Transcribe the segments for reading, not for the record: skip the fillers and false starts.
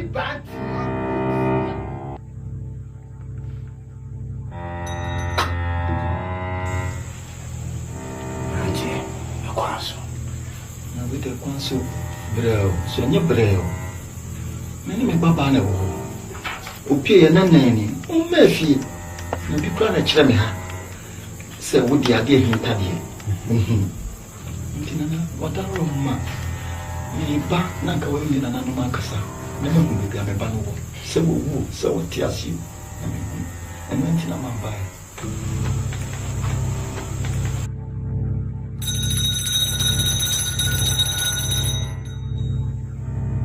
bad. Auntie, you Kwanso. Na we the Kwanso breo, so nye breo. Many me baba na wo. Opie na nani, o ma fie. Na bi kra na kire me ha. Se wo di ade hinta de. Ntina na wadaro ma. Ni ba na ka wo ni na no makasa. Na me hu bi ga me ba no wo. Se wo wo, se wo ti asi. Na me hu. Eno ntina ma ba.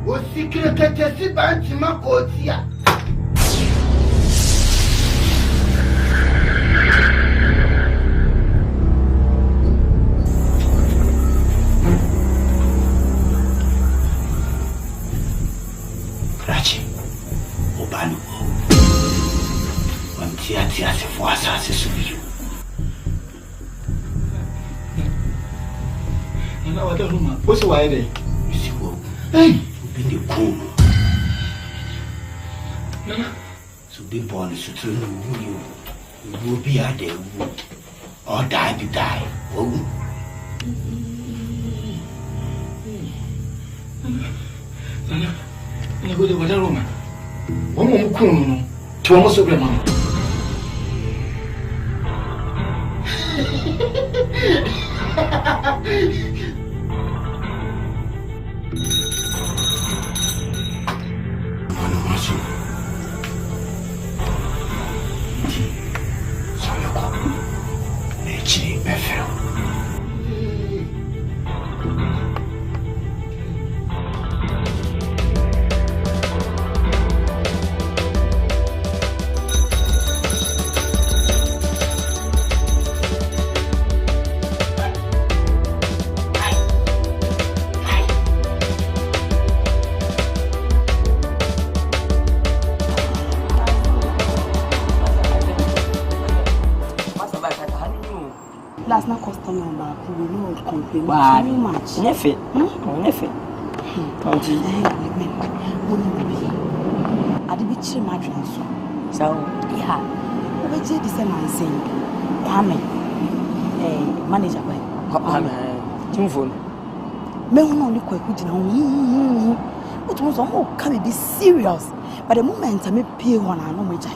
O secret tesi banti makotia. Rachi, Obanu, Wantia se foasa se subiu. Na wadaro ma, o se wa ide. Isi wo. Hey. Be cool. Nana, so be born is to you. You will be out there or die to die. Oh, Nana, na go de wadaro ma. Wo mo kun no, to mo so bre ma. Last night customer back, we know complain too much. Nefe. Nefe. Auntie. I did be chill my drink So, yeah. We did the same man saying, Kwame, manager boy. Kwame, team phone. Me who only Kweku did now. What was all can be serious? But the moment I made pay one, I know my jai.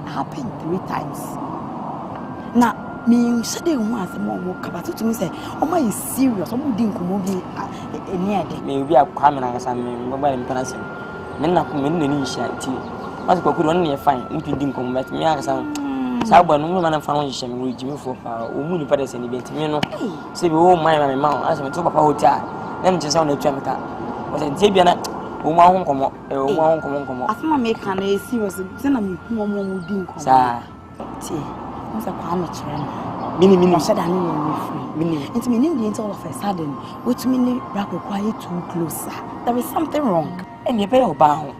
Happened 3 times. Now. Me said they want some more but to me say oh my is serious I'm doing be near there me be a Kwame na ngasa me mobile mpanase me na ko me nani shanti mas Kwaku don ne fine mpi din ko met me ngasa sa gba no me na fa no hye me we jimi fo pa o mu ni pa de se ni benti me no se be o mai me ma asa me to papa hotel na me chesa na twa me ka o se ntie bia na o mu ahon komo o mu ahon komo asema me kan e serious se na me hu mo din ko sa ti what's a Kwame chere mini said I need free. It's meaning the until of a sudden, which meaning Brack require too closer. There is something wrong. And you pay your bow.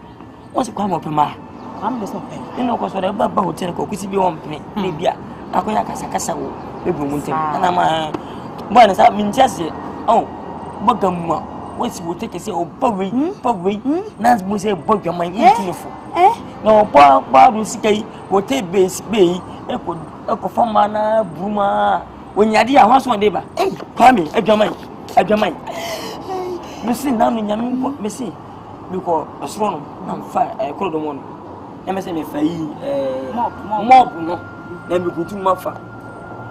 What's a crime of a man? I'm the sofa. You know, because whatever hotel could be on me, maybe I could have a casa, baby winter, and I'm a one as I mean just oh, Bogam, what's will take a say, oh, Bobby, Nas will say, Bog your mind, no, Bob will say, what take base bay, Echo from Mana, Bruma. When you are house one day, hey, Kwame, at your mind. Missy, now in Yamin, Missy, because a strong, I'm fire, I call the one. MSN, mob, no, then we go to Maffa.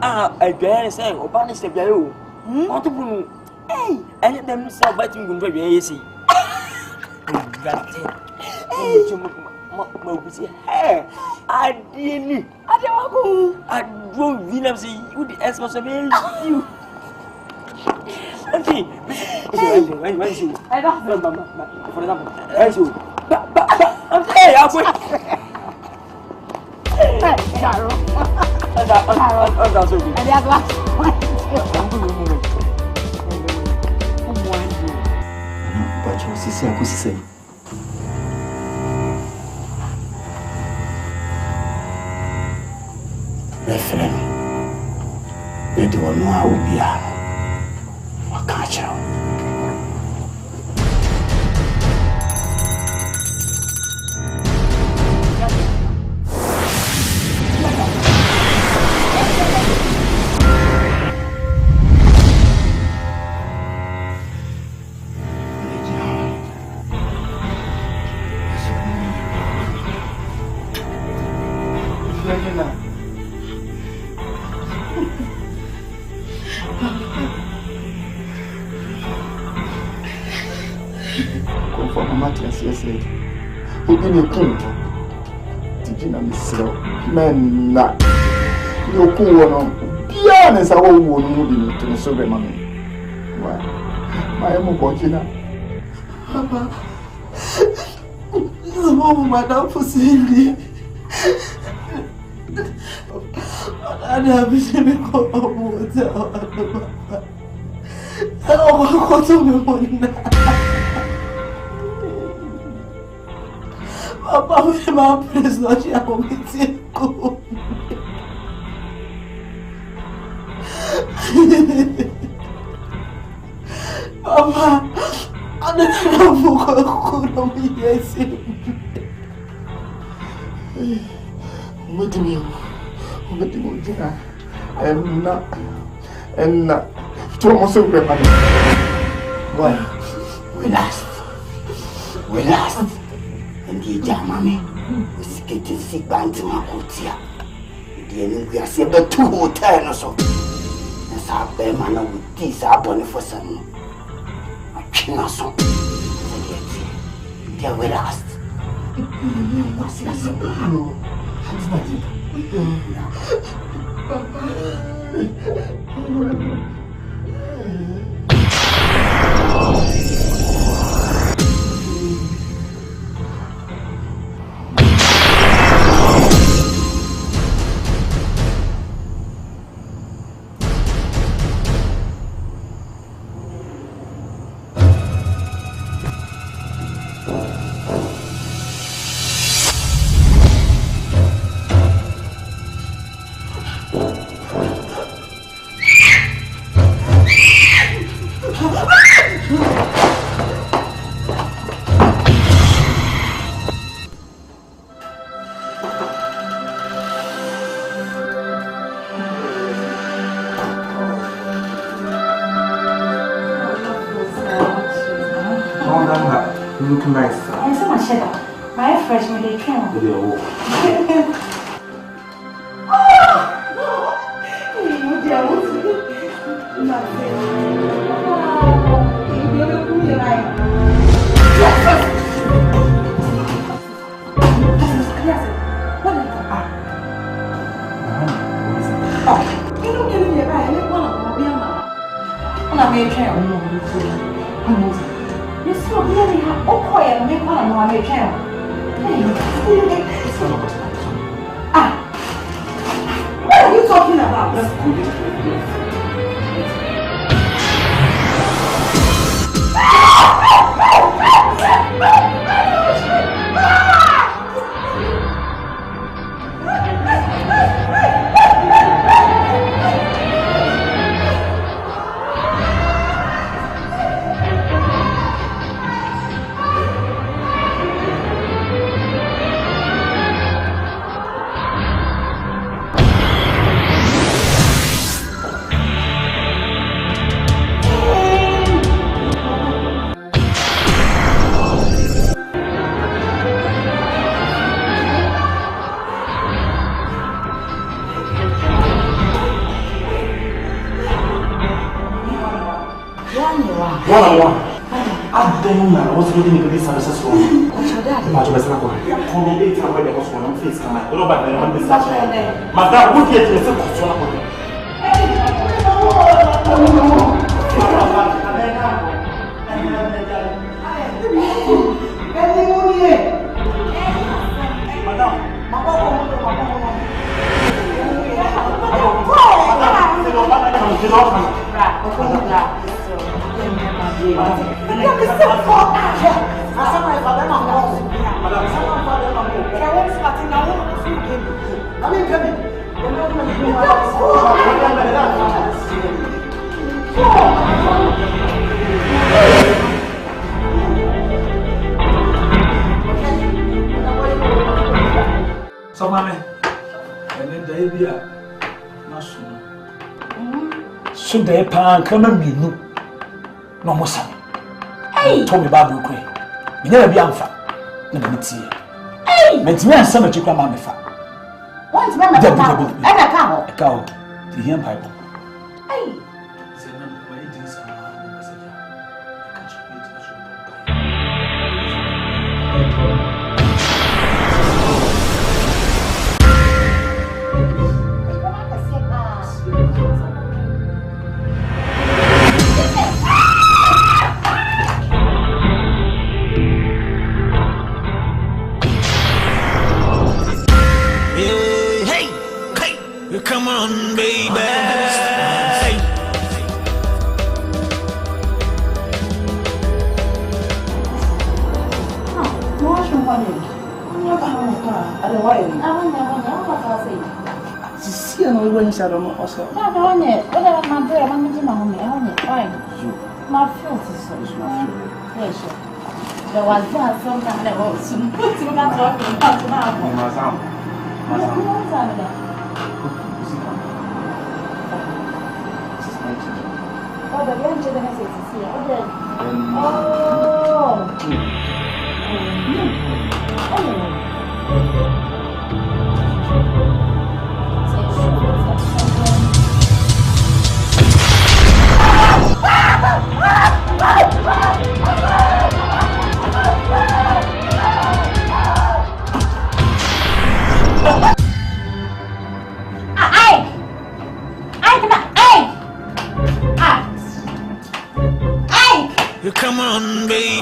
Ah, I dare say, or banish the Gayo. What to do? Hey, and let them start biting you very easy. Hey, I didn't. I drove William say you the responsibility you. Okay. I don't know, for example. I show. Okay, I'll wait. But you see, I could say. My friend, they don't know how we are. I can't tell. Conforme Matthias said, who didn't come to Miss Men. You cool, yes, I won't move to the sober money. Why? I am a Burkina. Papa, the woman, Madame Fossili. I never seen me go water. Oh, what to me one Papa, my place not here for me to go. Papa, I don't know who could be yes. What do you and to almost everybody. Well, we last. And the Jamami was getting sick by Timakotia. The enemy has said the 2 hotels or so. As our bear manner with this upon for some. I cannot so. They were last. What's that? Look nice. And so much cheddar. My fresh with a train. What are you talking about? I've done now. What's going to be this services for? What's your dad? Much of a snack. Come on, 8 hours ago, was one face. Come on, Robert, I want this. Madame, what get you? So, Mammy, and then they be a mushroom. So they pan come and be no more son. Hey, told me Babu Quay. You never be unfair. Let me see. Hey, but me and some of you come on the fat. Once, Mamma, and a cow. The him pipe. Hey. Come on, baby. See, I know when you said, I'm also. My brother, my friend is so yes. There was that sometimes that was soon put to that oh, the young children is here. Come on, baby.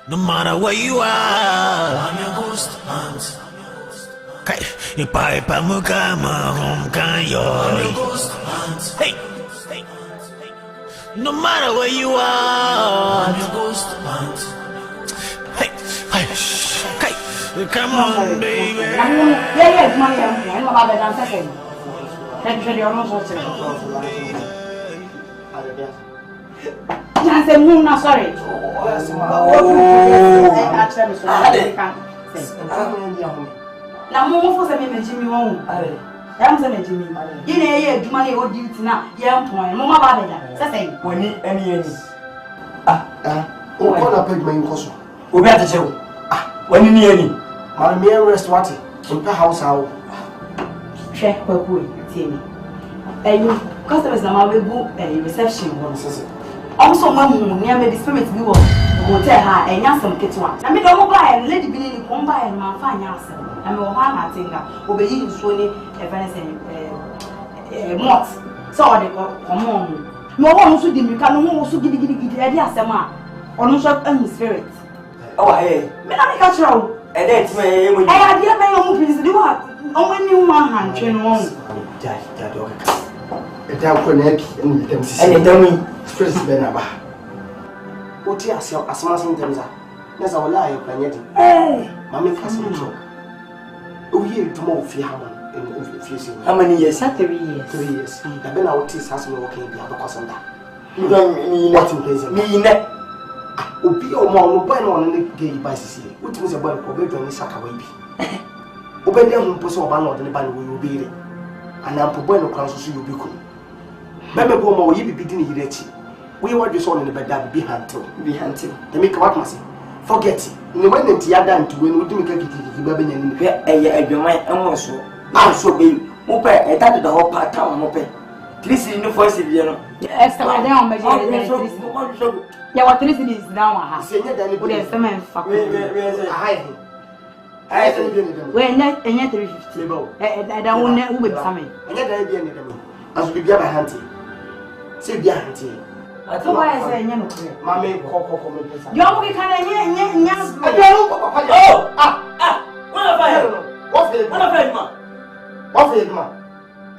No matter where you are, I'm your ghost hunt. Okay, you pipe a mukama home can your ghost hunt. Hey, no matter where you are, I'm your ghost hunt. Hey, hey, come on, baby. Yeah, money. I'm not bad second. Thank you, you're not so I said, no, sorry. Now, more for some Jimmy won't. I'm saying, Jimmy. You know, do money or duty now. Young point, Mamma Babada. Say, when you any. Oh, God, I paid my income. We better show. When you need any. My mere rest what? In the house, how? Check Kweku, Timmy. You customers are my reception. Also, one near me, the spirit you will tell her and Yansam Kitwa. I mean, don't buy and lady being in Comba and my fine Yansam. I mean, one thing, obey you, Sweeney, events and mott. So they come on. No one also did me, can also give the idea, Sama, or no shop any spirit. Oh, hey, may I catch you? And that's my idea, my own business. Do what? Only you one hand, train one. And tell Quebec and them and tell me. First, Benaba. What yes, your assassins in Tenza. There's our lie of planet. Hey, Mammy Castle. Oh, here tomorrow, Fiaman, and how many years? 3 years. 3 years. The Ben out is has been working the other cousin. You don't mean nothing, me net. Obi or more, no one in the gay by Sicily, which was about Obey and Saka baby. Obey them who pursue one of the band will be there. And I'm Bueno Council you be cool. Remember, Bomo, you be beating it. We were just on in the bed that be hunting. Be hunting. They make what must forget it. No one in Tiadan to win would make a baby and your mind also. I'm so big. Mope, I thought the whole part town mope. This is no voice, you know. Yes, I don't measure. Yeah, what this is now. I say, there's some man for we're not any 350. I don't know who will come in. And yet I be as we be by hunting. Say, be hunting. So why is there no clear? Mammy, you are we can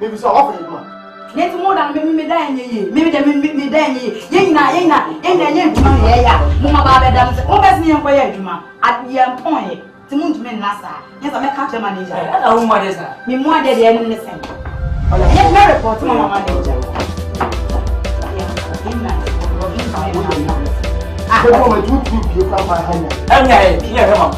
maybe so often, man. Yet more than me dying, maybe me dying, Yena, Mama Baba, almost near Kweku at the young point. The moon men Nasa, yes, I'm a catcher manager. I don't know what is that. Me more than the enemy. Let me report to my manager. I don't know what you come by hand. And here, come on,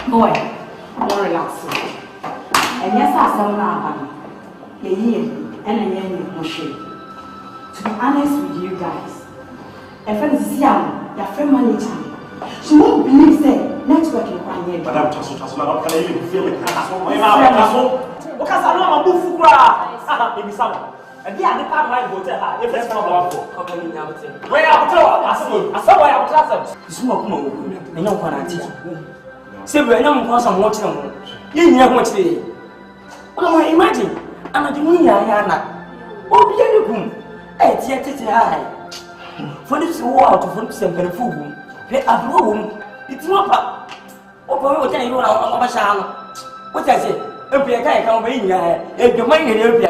boy, more relaxed. And yes, I saw now. A year and a year machine. To be honest with you guys, a friend is young, your friend manager. She won't believe that network in 1 year. Madam Tassu, can I even feel it? Because I know I'm a boo for in summer. And the other part of my hotel, if it's not where I saw why I was asked. Smoke more, and no one at you. Say, we're not going to watch them. You know what's there. Oh, imagine, I'm a junior. Oh, be a room. It's yet high. For this war to put some very food. They are room. It's not. Oh, what can you know of a sham? What I say? If you can't come in here, if you mind it,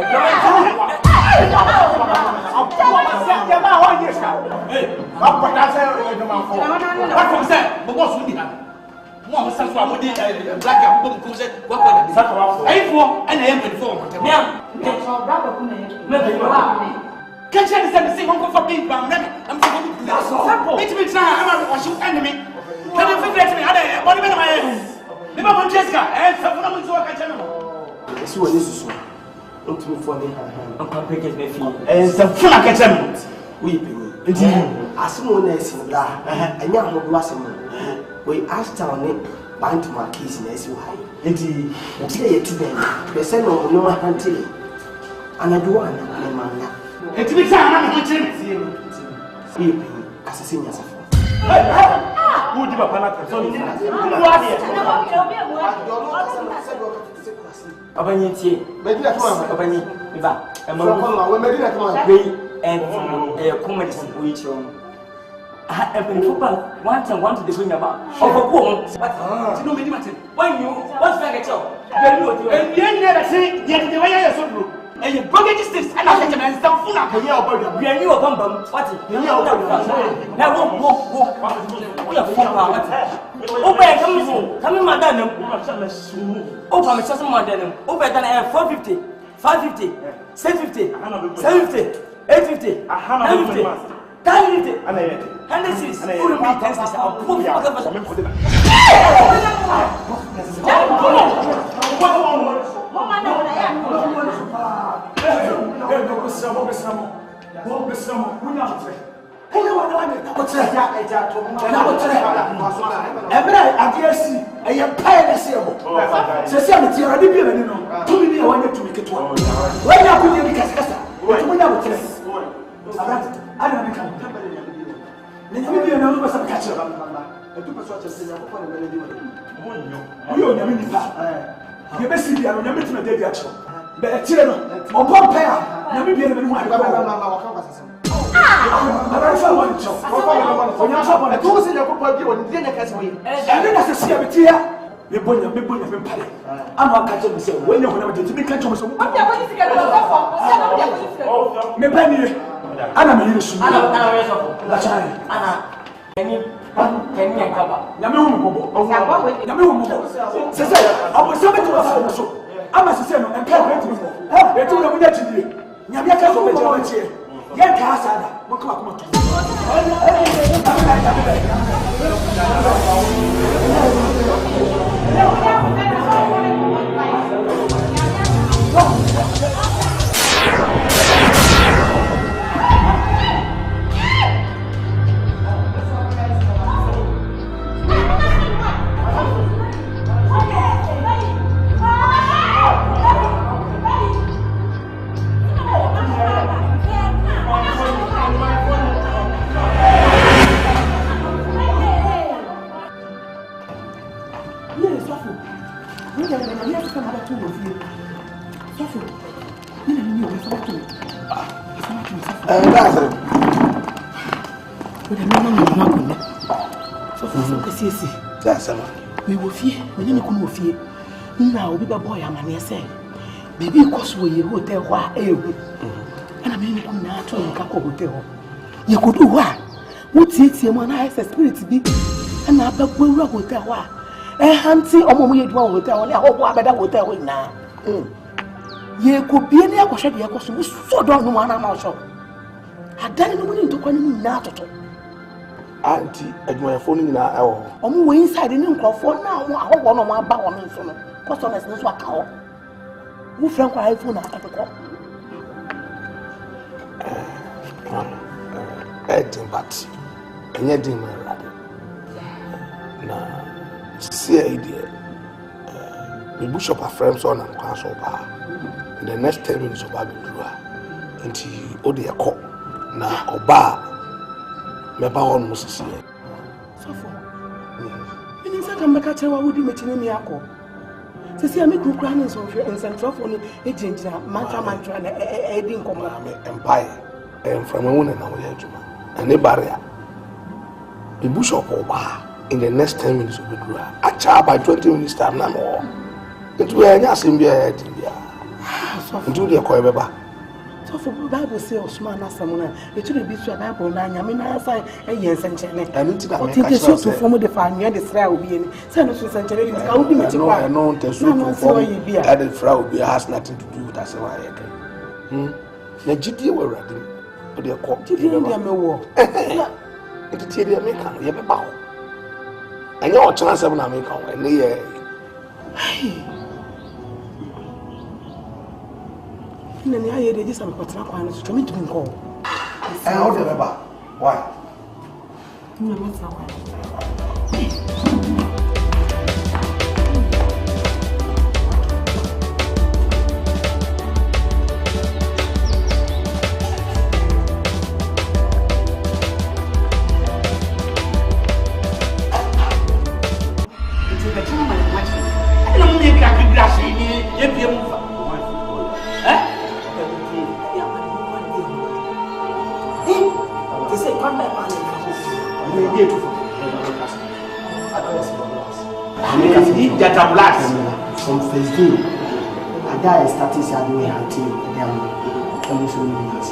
So this is so. Don't me for me. And some full academic. Weeping. As soon as you are, and young blossom. We asked our name, bind my keys in SUI. Indeed, say it to them. The same of no until. And I do one, and man. It's me, I'm weeping as a senior. Who did a panata? Abanyeti, maybe that one, Abany, Eva, and a comedy which I've been once and wanted to bring about. Oh, no, when you what's like a job? And the end never say, yet the way I saw. And you broke it sticks and I can stand full of your body. We are a bum. What? Now, we are 4 hours. Come madam. Open my chest, madam. Open than 450, 550, 650, 750, 850, 950, 1050, 106. Who will be 10 6? I'll put we will fear, we didn't come with you. Now, we were boy, I'm an say. Baby, because we hotel, why, and I mean, you come now to a Kako hotel. You could do what? What's it, someone has a spirit to be? And I bet we'll hotel, why? A handsy or we had one hotel, and I hope I better hotel now. You could be any question, your question was so don't one I'm not sure. I didn't know to come now to talk. Auntie, at my phone in our hour. On way inside the new phone now, I hope one of my bow on customers knows what call. Who frank iPhone at the call? But and yet, now, see, idea. The bishop of friends on Nkansah bar. In the next 10 minutes of Akyere Bruwa, until Odi a cop na Oba Meba on Moses. So for in inside Makachewa would be meeting me. Ako. See, I make good grannies of your central for agent, mantra, and a ding empire, and from a woman and a barrier. The bishop Oba in the next 10 minutes of the Bruwa. A child by 20 minutes time, no more. It will not seem be a do the Koyaba. So for Bible says, Osman Samana, it should be so Bible. I mean, I say, yes, and Channel. And it's not to form the family, the Sra will be in San Century. I will be making I know to so you be added Frau has nothing to do with us. The GT were ready. But they are called GT war. It's a TD American, you have a bow. I know a chance of an American, and they and then I did some contract to me to call. I remember. Why? From first day, I started doing hunting them almost only years.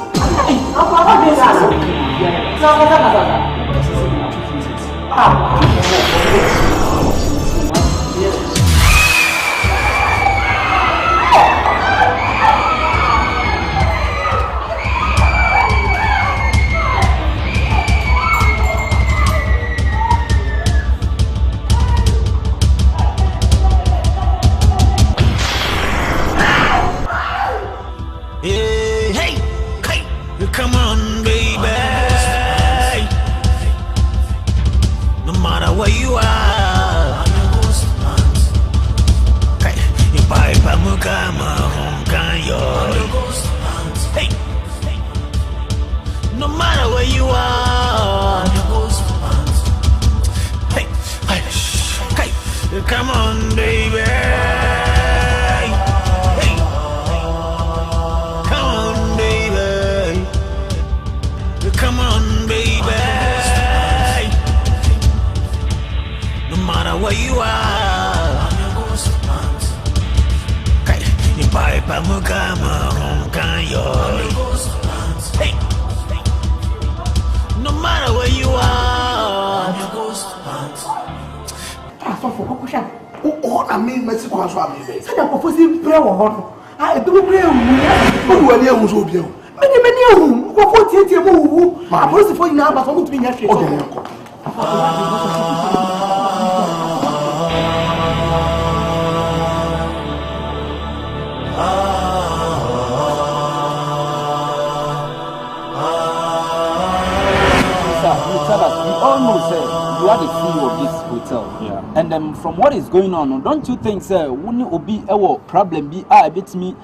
From what is going on, don't you think, sir, wouldn't it be a problem? Be a bit me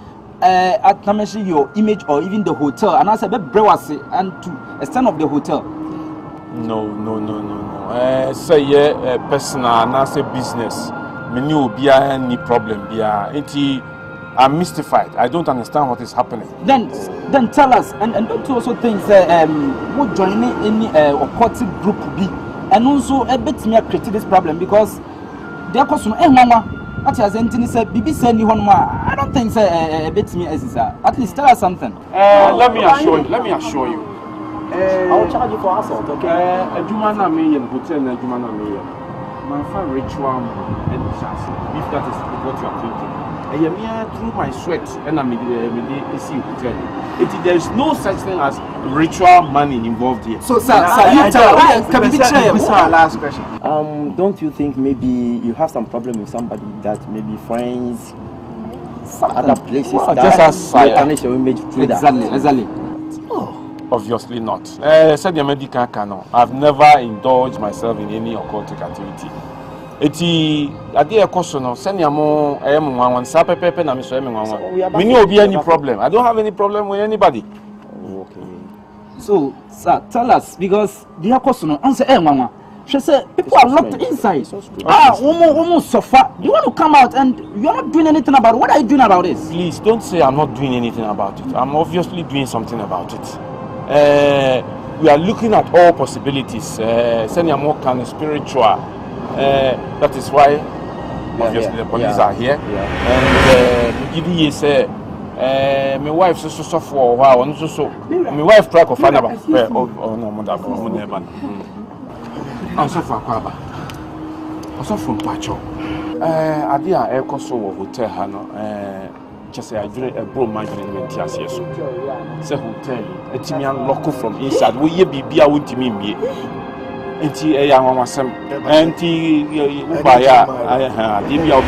at your image or even the hotel, and I said, brewasi and to extent of the hotel. No. Say, yeah, personal, and I say business. Me will be any problem. I'm mystified. I don't understand what is happening. Then tell us, and don't you also think, would joining any occultic group be, and also a bit me create this problem because. I don't think so. At least tell us something. Let me assure you. I'll charge you for assault, okay? A Jumana me and hotel and Jumana me. My father ritual and chance. If that is what you are thinking. I am here through my sweat and I'm see hotel. There is no such thing as ritual money involved here. So, sir, you tell This is our last question. Don't you think maybe you have some problem with somebody that maybe friends some other places. Just as I tarnish your image through that. Exactly. Obviously not. Said the medical canon. I've never indulged myself in any occultic activity. Eti ade ekoso no send yamo one sa pepe na me so one. Me no be any problem. I don't have any problem with anybody. Okay. So, sir, tell us because the ekoso no answer one. She said people are locked inside. Almost suffer. You want to come out and you're not doing anything about it. What are you doing about this? Please don't say I'm not doing anything about it. I'm obviously doing something about it. We are looking at all possibilities. Send more kind of spiritual. That is why obviously the police are here. And say my wife so for a while. So my wife Prah of Fanaba. Oh no, mother. I'm so far Kwaba. I'm so from Pacho. Adia Aircoso hotel Hano. Just say I drew a bro management yes. Say hotel. A Timian local from inside. Will you be a wood to me? Anti a young woman, anti Ubaya. I did me out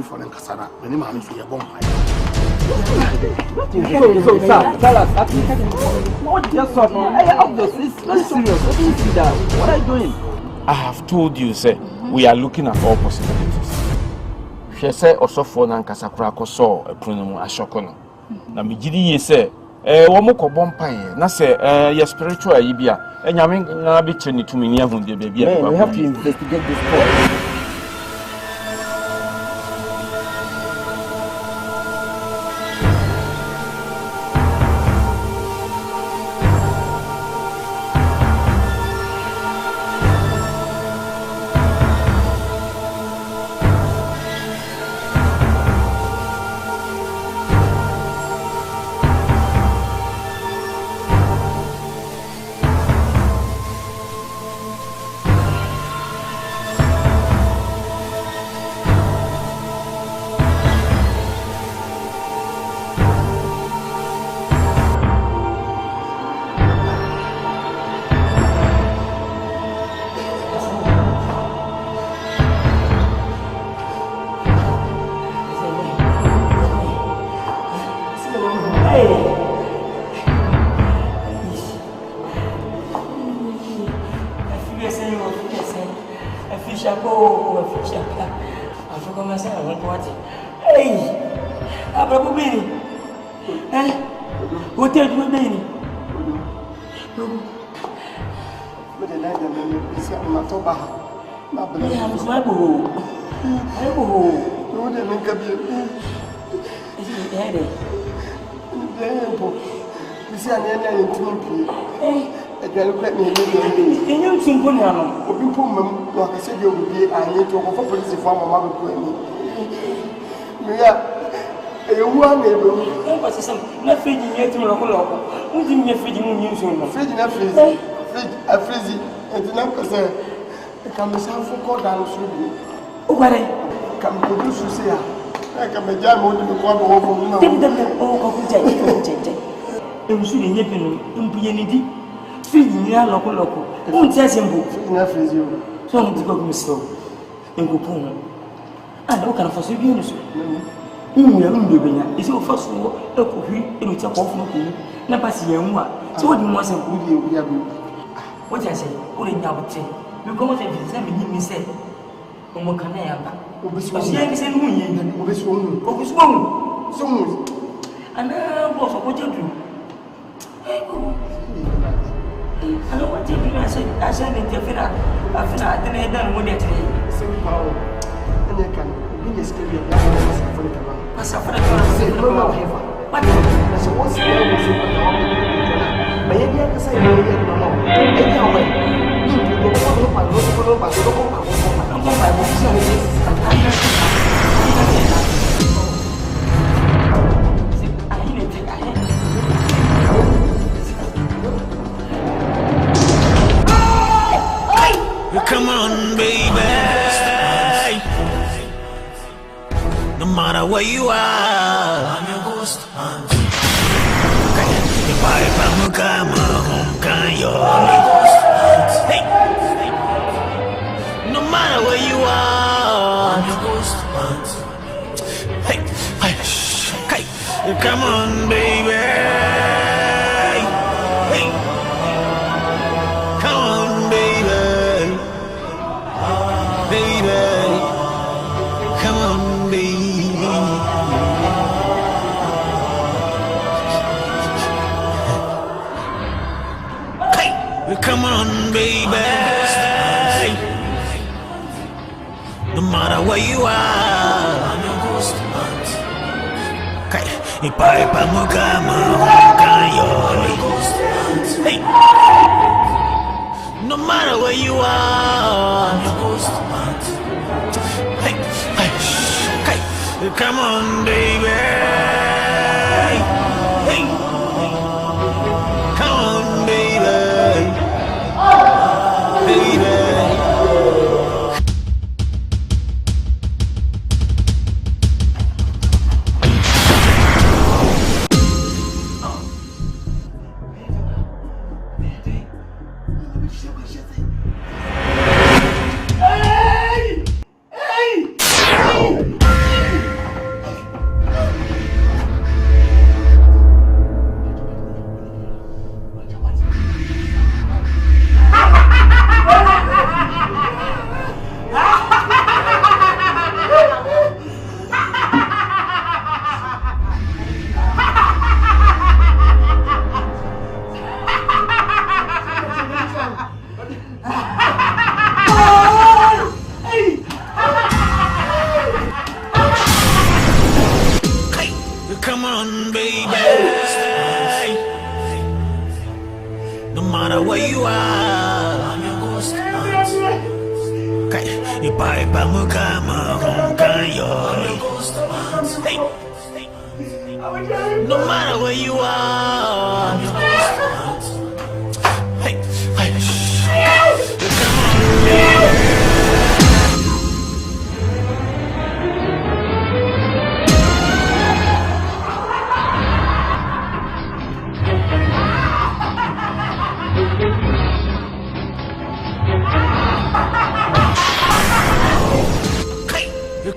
for Nkansah, when you manage to bomb. So, sir, tell us. What just sort of this is very serious. What do you see that? What are you doing? I have told you, sir, we are looking at all possibilities. She said also for Nkansah Kwaku saw a pronoun Ashokono. Na me gidi say, one more bomb pie. Na say, your spiritual Ibia, and I mean, na be training to me near the baby. We have to investigate this point. What I say, what in your say? You go and visit me, say, Omo Kanayaba. Obiswong, say, Obiswong, Obiswong, soon. And I was what you do. I know what you do. I said, interfere. I feel I didn't done with it today. Same power. And I can be a scary as a friend. But that's what's the way. Maybe I can say, come on, baby. No matter where you are, I'm your ghost hunt. mukama humkanyo. Hey, no matter where you are. Hey, hey, hey, come on, baby. Hey, come on, baby. Baby, come on, baby. Hey, come on, baby. No matter where you are. Hey, Ipa mukama humkanyo. Hey, no matter where you are. Hey, hey, hey, come on, baby. Hey, come on, baby. Baby. Come on, baby. No matter where you are. Okay, Ipa mukama humkanyo. Hey, no matter where you are. Hey, hey, come on, baby.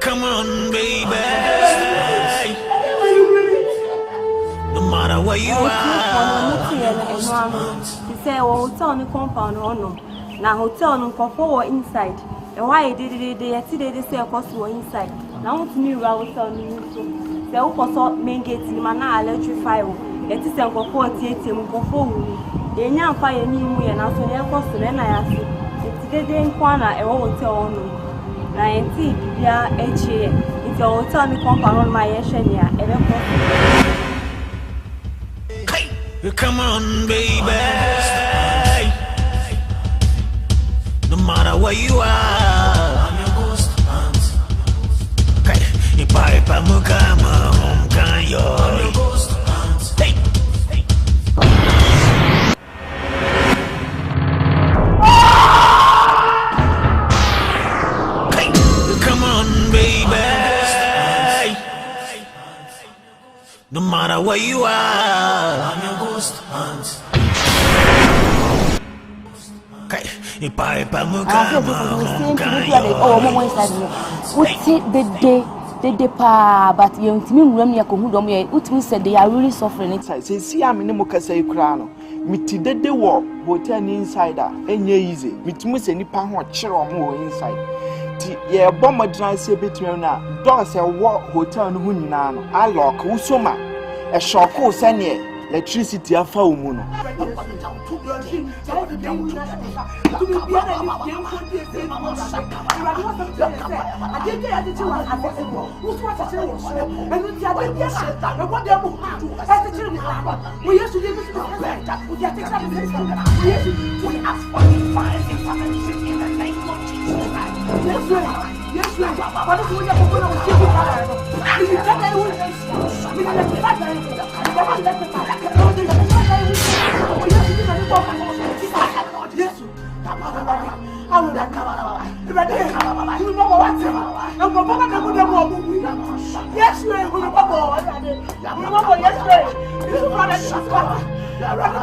Come on, baby. No matter where you are. He said, hotel no compound or no. Now hotel no comfort inside. And why did they say a cost were inside? Now to me, I was telling you so. The open main gate, Mana electrify. It is a comfort theatre, comfort. The young fire new and also the cost of NIC. It's the day in corner a hotel. Na enti bia eche nti o tell me compound my yeshania Hey, come on, baby. No matter where you are. I'm your ghost aunt. Hey, Ipa mukama humkanyo. I'm your ghost aunt. Hey, hey. No matter where you are, I'm your ghost aunt. Okay, Ipa mukama humkanyo. The day pa, but you mean when you come home, you said they are really suffering. It's say, see, I'm in the Mokasa Crano. Meet the war, hotel insider, and easy. Meet Miss any pan or chair or more inside. Yeah, bomber dry say between now. Doors a war hotel no hunano. I lock Usoma. A shock or sanye. Electricity a foul moon. Yes, but this is what you're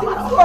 going to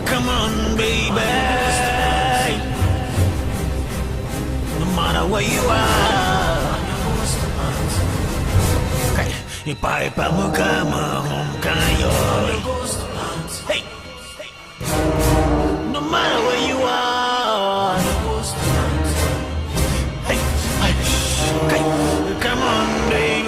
Come on, baby. No matter where you are. Hey, you pipe a mukama home can you? Hey, no matter where you are. Hey, hey, come on, baby.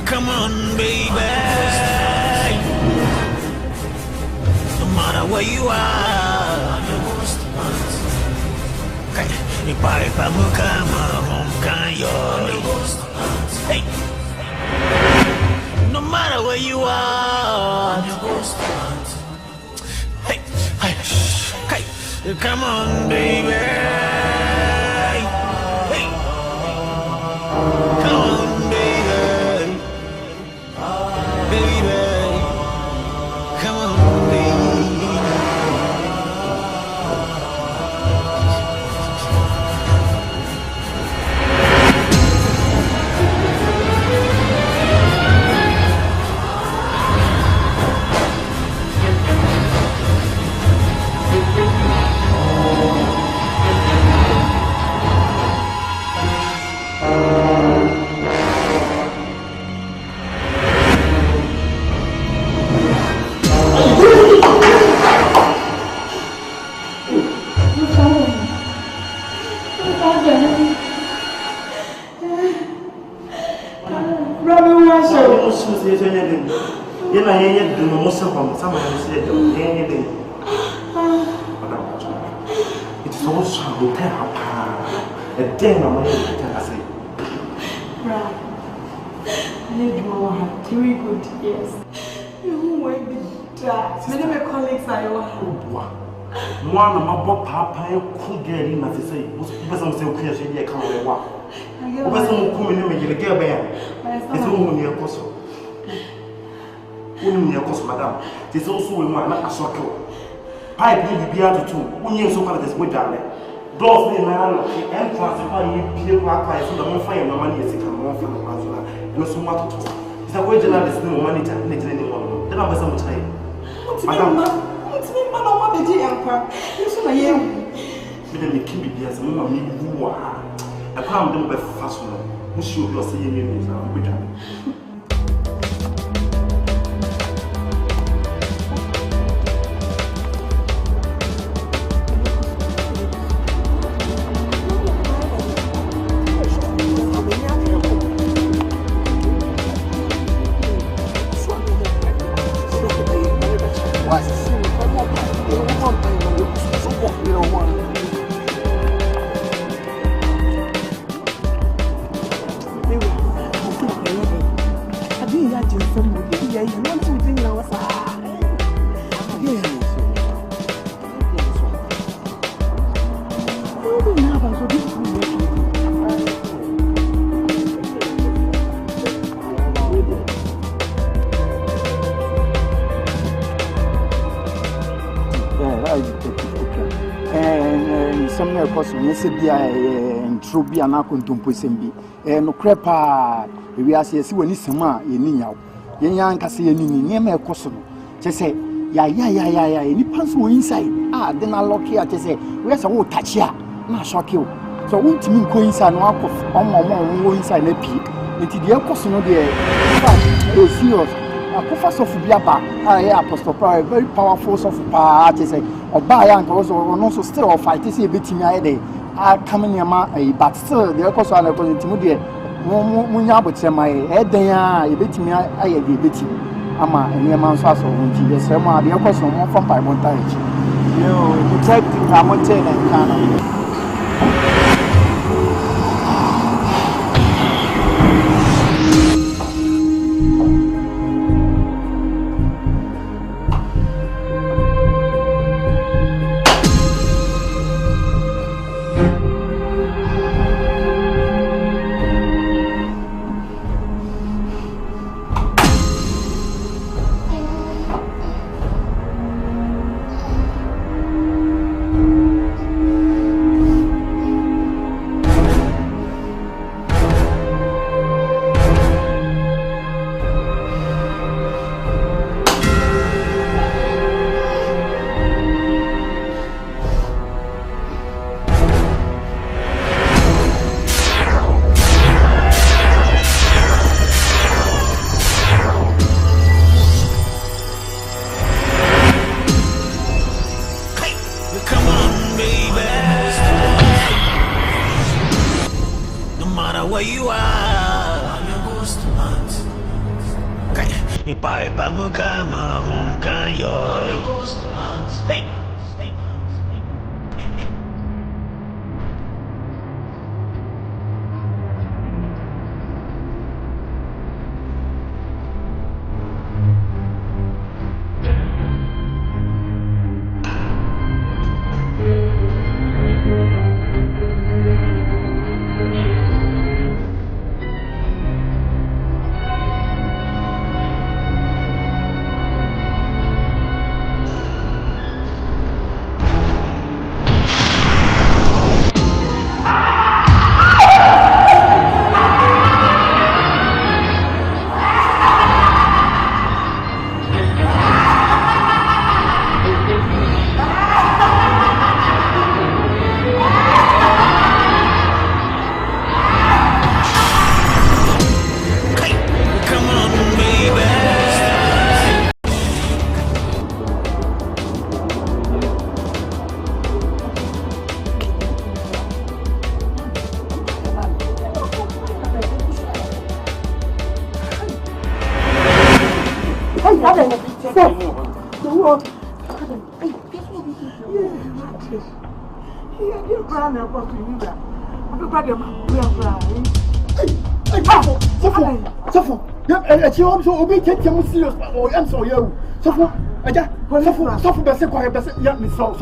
Come on, baby. No matter where you are. Okay, if I come home, can you? Hey, no matter where you are. Hey, hey, come on, baby. Hey, come on. It's so strong, you can't have a damn amount of say. Prah, I need more have 3 good years. You won't be that. Many of my colleagues are your one of my book, Papa, could get in as they say, was person say, okay, she can't walk. The person who come in and make a girl bear. It's only a cost. Only a cost, madam. It's also in one, not a circle. Pipe may be able to, when you so called this way down there. Doors me man, entrance if I pay my so the more fine money is come more from the and so much. It's a way journalist no money to anyone. Then I'm some time. Madam, what's me, man? I want to do you so I am. Me keep it as a woman, me who are. I can't do the fast one. Who should you see me with them? Be an accountant sembi no crepa we are see when is sama ye ni yaw ye yan kase ye ni ni me ekoso no che say ya ni panso inside then I lock here che say we say wo touch ya na shock you so won timi ko inside no akọ omo inside na pi nti de ekoso no de fact serious akofa sofu bia ba Apstl Prah very powerful sofu pa che say oba ya nka wo no so still fight say e betimi aye dey coming near my but still the course on the positive munya botrema eden a ebetimi aye de beti ama enema nso aso wonji the same a the course on from by montage you detective Amonte na Nkana So obi take you serious or am so you. So for aja so for bese kwa bese ya mi so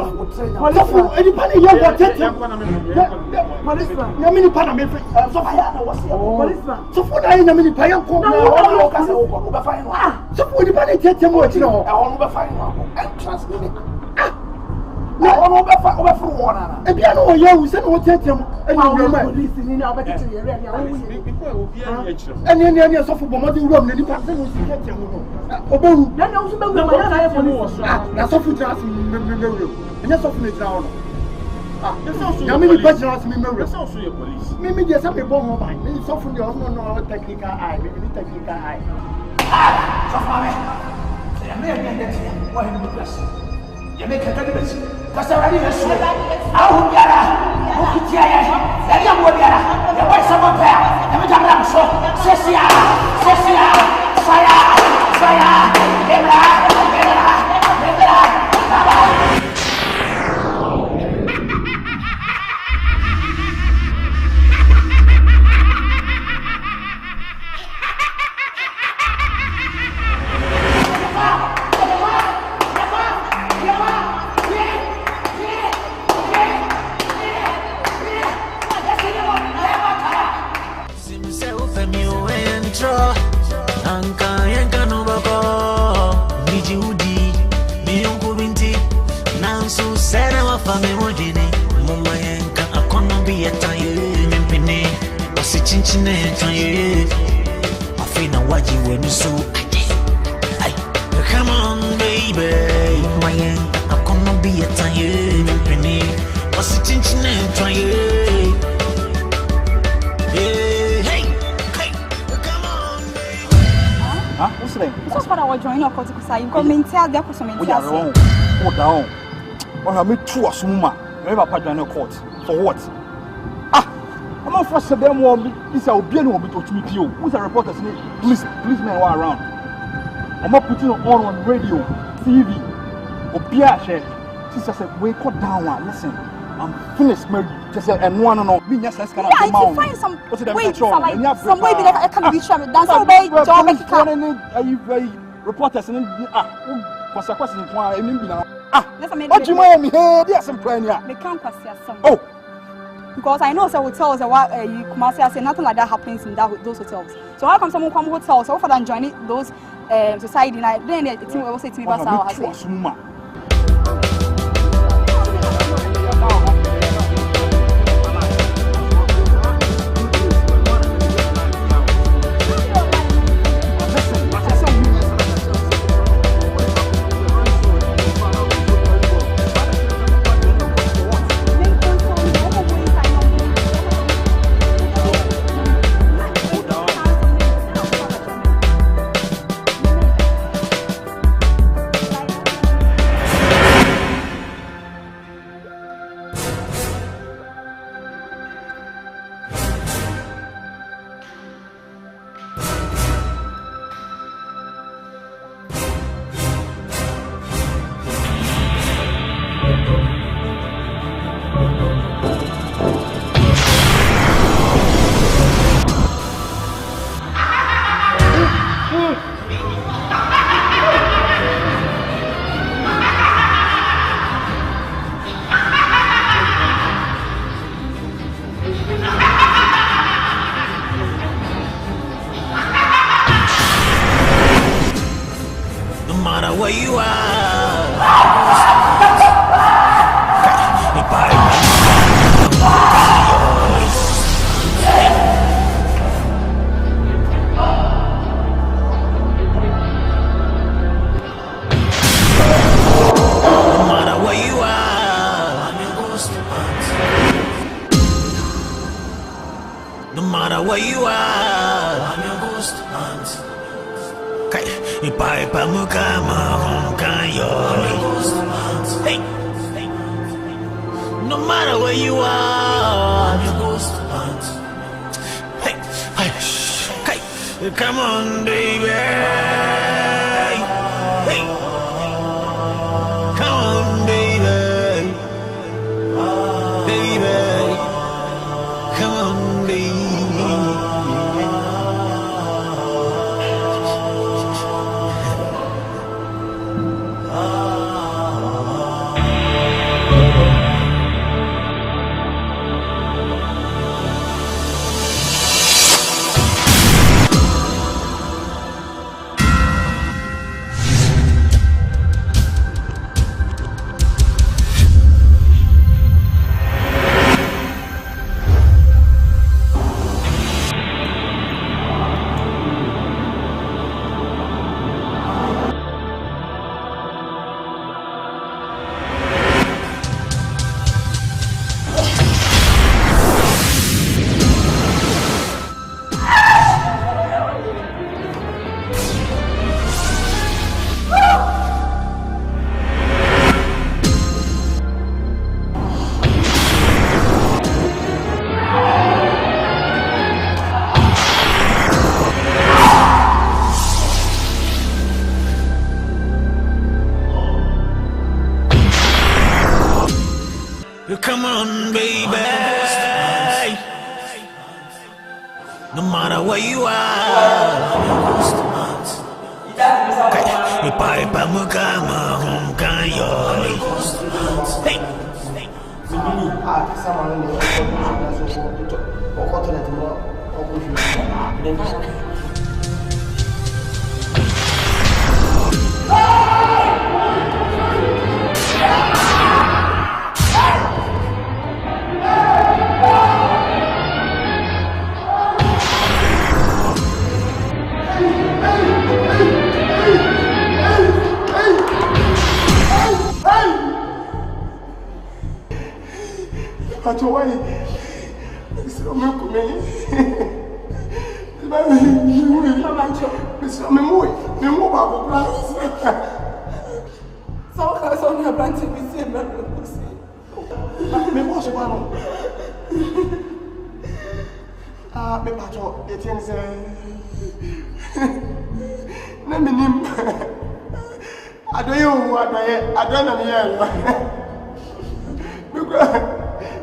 any pani ya what take ya mini pana me so for ya na wasi so for na mini pa ya ko na o ka se o ko be fine so for any pani take you mo chi no e ho no be fine no entrance ni na ono be fa for one na e bia no ye wu se no tetem e ni wi ma police ni na obeti to yere na wo yi before obi an ye kire eni so for bomodi wuro na nipa se no si tetem no obewu na na wo so bewu ma na ye police na so for just me wuro enya so for me jira ono ya me ni pa jira me wuro so so ye police me je say me bo ho ban me so for the no technical eye me technical eye so for me ya me get wa he no class ya me kata libesi kasa radi yesu ahu biara okutia ya ya mo biara ya wa sama pa ya me jamra so sesia fire ebra Come on, baby. My end, I'm gonna be a tiny penny. What's the chin and try it? Hey, come on, baby. Huh? What's the name? Just what I was joining your political side. You come and tell them some we are wrong. Hold down. Well, I made two asuma. Never put join the court. For what? I'm not forced to them one. This will be no bit to meet you. Who's a reporter? Policemen are around. I'm not putting on radio, TV, or beer share. She said, wake up down. Listen, I'm finished. Just and one and all. Me just ask her. Yeah, I can find some way. Some way I can reach them. That's how they job. Are you very reporters and what's a question? Why I mean now? What you mean? Hey, there's some plan here. They can't pass some. Oh. Because I know some hotels I say nothing like that happens in those hotels. So how come someone come hotels so for than joining those society night then the team will say to me about how I say. Where you are, no matter where you are, I'm your ghost aunt. No matter where you are, I'm your ghost aunt. Ipa mukama honkanyo. Hey, no matter where you are, I'm your ghost aunt. Hey, hey, come on, baby. Hey, come on, baby. Baby, come on, baby. on, baby. No matter where you are. Mi pipe mukama home can yo. Hey. Why? It's not me.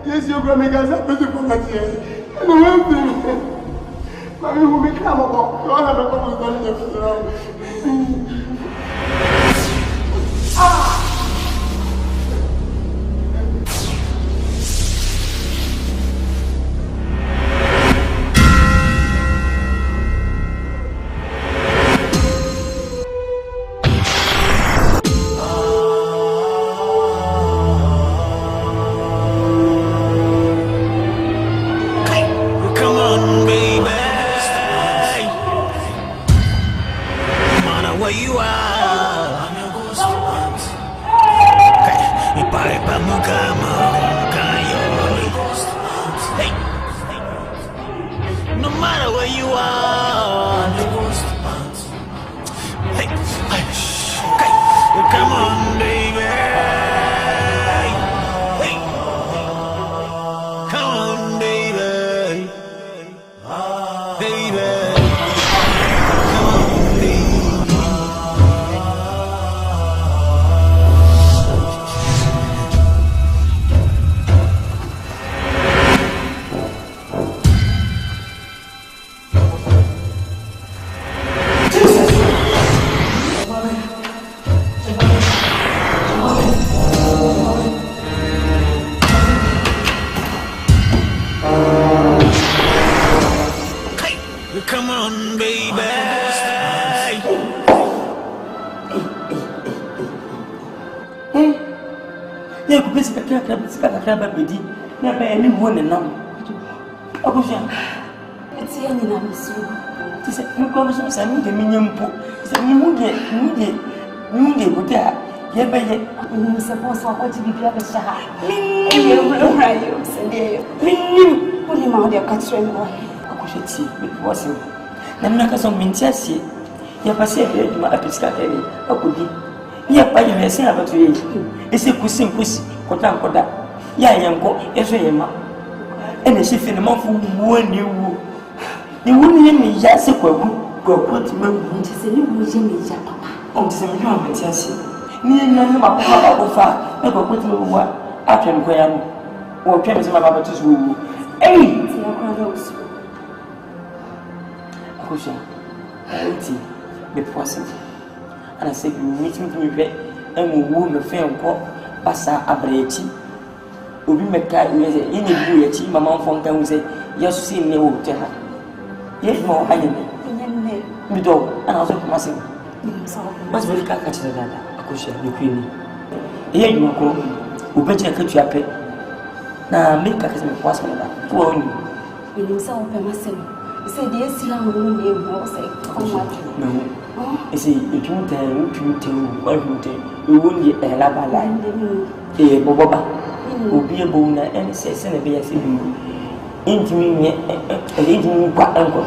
Yes, you're going to make us a beautiful material. And one thing, Mammy will become a walk. You all have a couple of Bedi, never any one and none. Ocean. It's the end of the soul. Tis a new conversations and the minion pool. It's a new day, would there. Yet, by yet, you suppose I want to be a star. You will cry, you say, put him out your country. I should see it was him. Namaka some minchassi. You pass it, my episcopal. I could be. Yet, by your say about you. It's a pussy pussy, Koda. Ya yanko eso yema ene se fi ne mafo wo ni wu ni wu ni mi ya se kwaku ti ma wu nti se ni wu je mi ya papa o ti se mi wa mti ase ni na ni ma papa ba fa e kwaku ti wu a atwe nko ya no wo twa mi se ma baba ti so wu ei ti ya kwa da usu akosha anti the person and I said you meet me be e mo wu me fe nko basa abreti obi meka yeze ine bu yachi mama mfon kan we yesu si ne wo te ha ye mo ha ne mi do ana so kuma sin mas be ka chi dada akosha ni kwini ye ju ko ubeje ka tu ape na me ka se me kwasa na ko ni ni sa o pe masem se de esi ha wo ni e mo se ko ma no esi etunte wa hunte e woni e la bala e boboba obi ebo na en se na be ya se bi intimi mi intimi kwa anko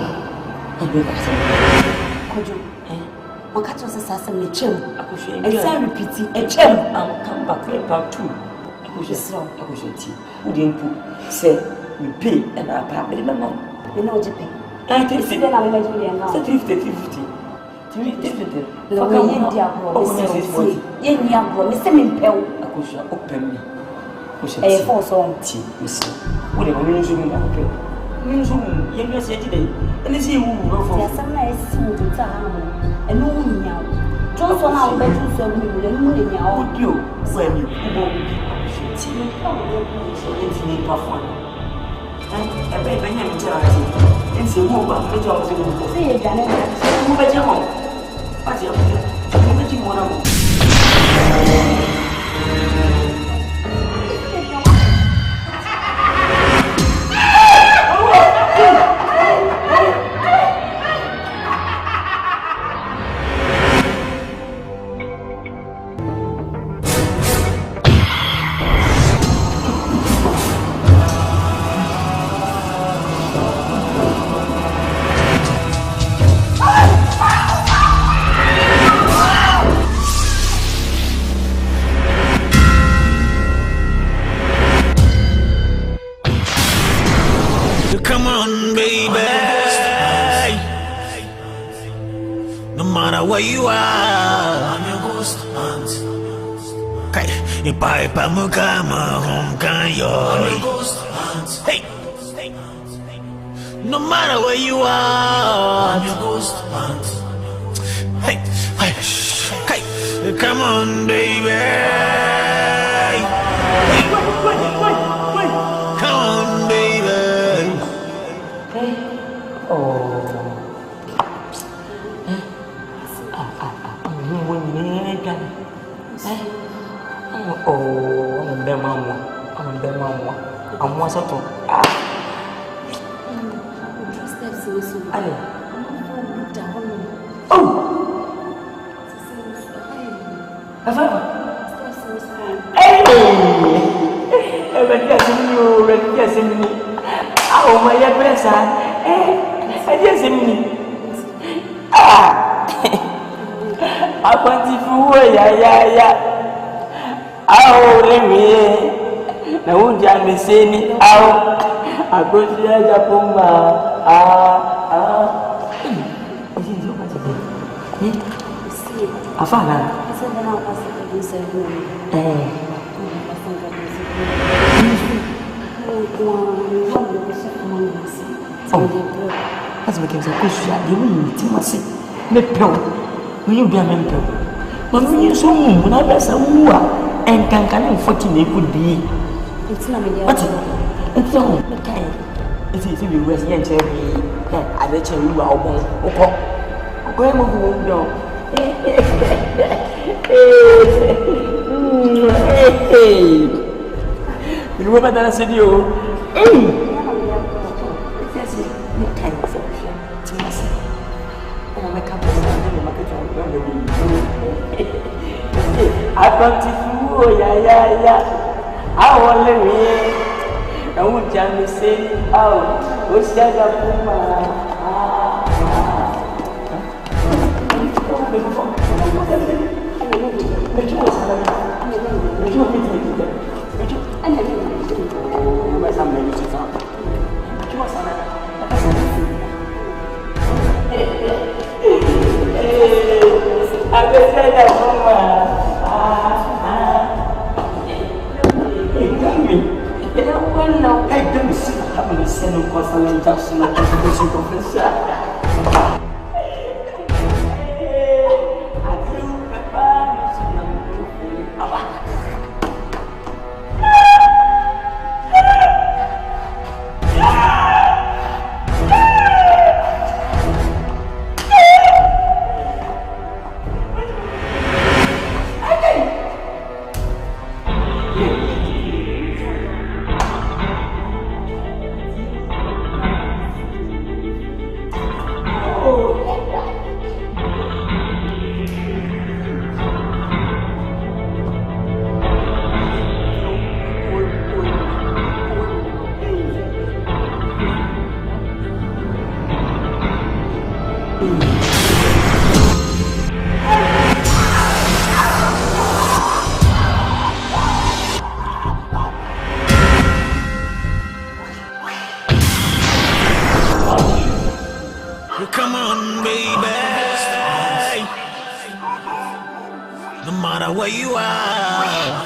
obi ka se kojo wakato se sasa me chem akoshe e say repeat e chem am come back part 2 akoshe ti udi mpu se we pay and our pa be mama we no je pay and 50 na we do dey now 50 timi lo we ye dia bro ye ni abro me se me pew akoshe open me for song tea, Miss. What am I using? You just said today, and see who will go for some nice to town and no now. Johnson, I'll bet you so good and moving out. Would you when you go? It's me perform. And a baby him charity. And see who about the job to say, Ghanaian, move at your home. What's your what you want to Come on, baby. No matter where you are, I'm your ghost hunt. Hey, if I pamukama home can your ghost hunt. Hey, no matter where you are, I'm your ghost hunt. Hey, hey, come on, baby. Oh, I'm a mama. I'm a mama. I'm one sort of. Oh, let me. Now, won't you say me out? I go to the Pumba. As we can say, you will intimacy. Will you be a member? When you so when I was a wooer. And can 14 could be. It's not what it's all okay. It is you resident. I let you out. Grandma won't know. You remember that I said you? I got to I want to be. I won't just say, oh, what's that up? Come on, baby. No matter where you are,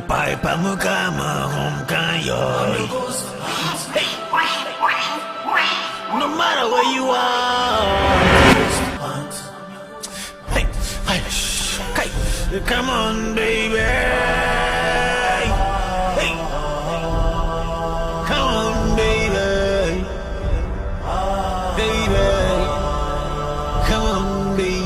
Pipe Mukama home can yo. No matter where you are. Hey, come on, baby. Hey, come on, baby. Baby, come on, baby.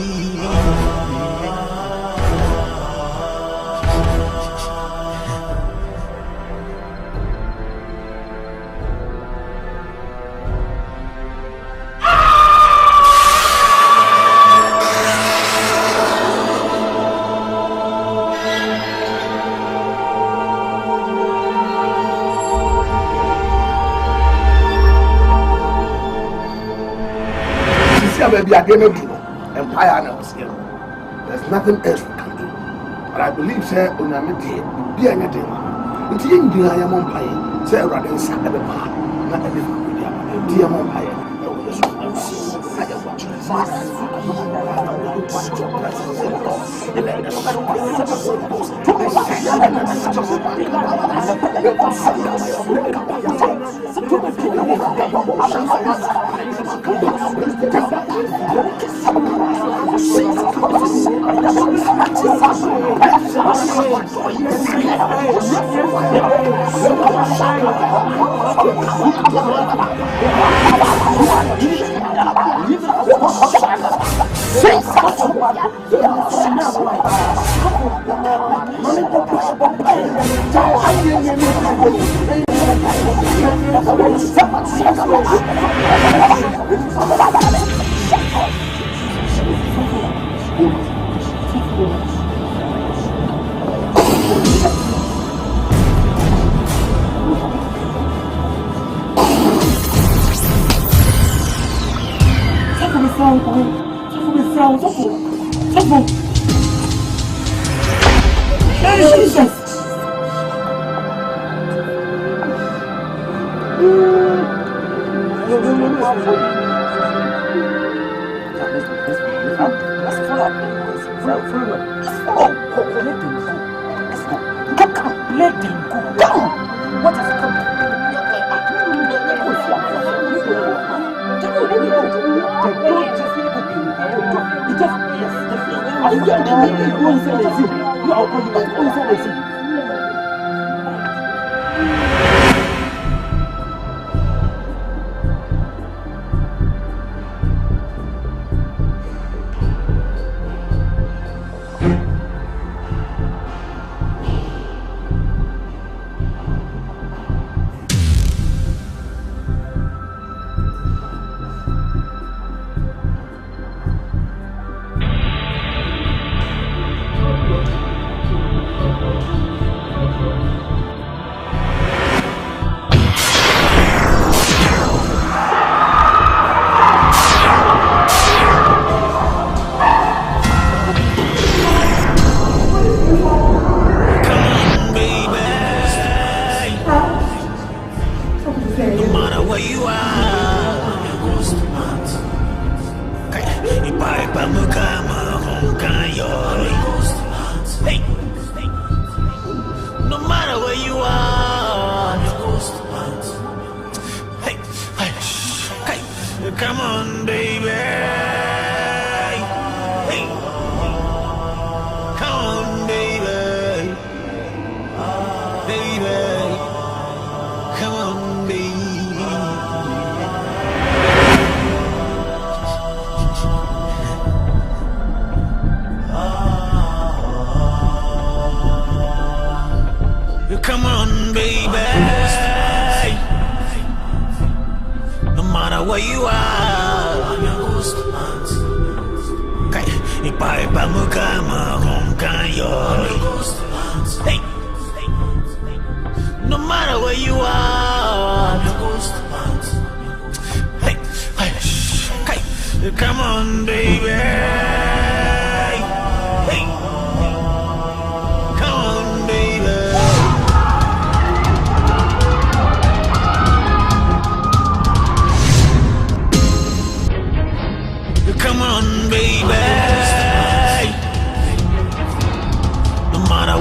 Baby, I didn't do empire and I was here. There's nothing else we can do. But I believe, sir, when I'm dead, be anything. It's in the I am on fire. Sir, rather than Saturday, not everything with you. Dear Mompire,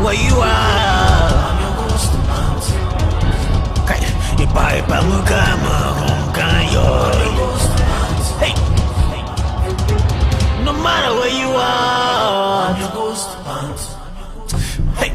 where you are. Bye, Pamukama, hey, no matter where you are, I'm your ghost hunt. Hey.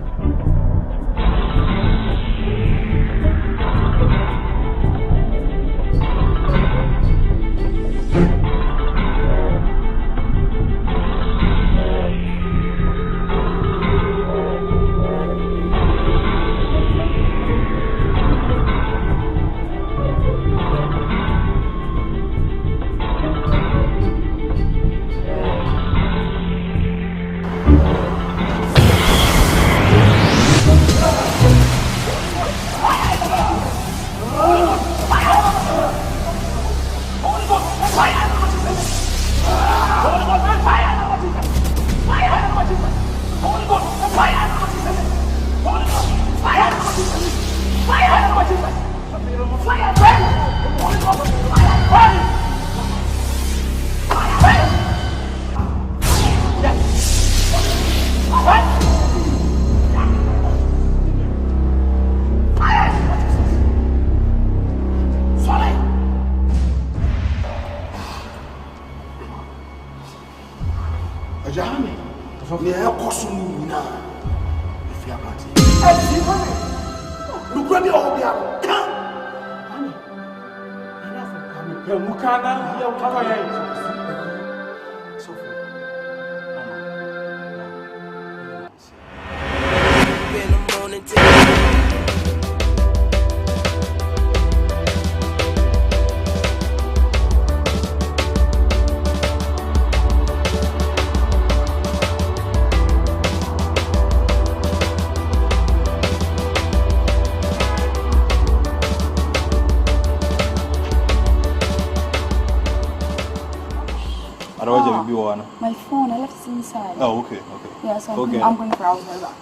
My phone, I left it inside. Oh, okay. Yeah, so okay. I'm going for hours back.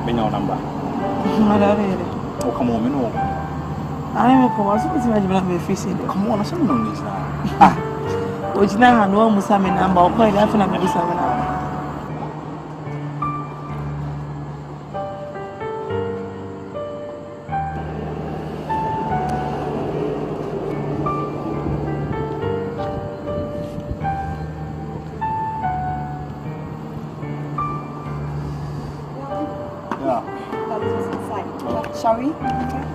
Your number. Oh, come on, no. I am a poor fishing. Come on, I don't know this now. Which now I know Musamin number, or quite often I'm Musamin. Shall we? Okay.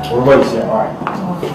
Everybody's here, alright. Okay.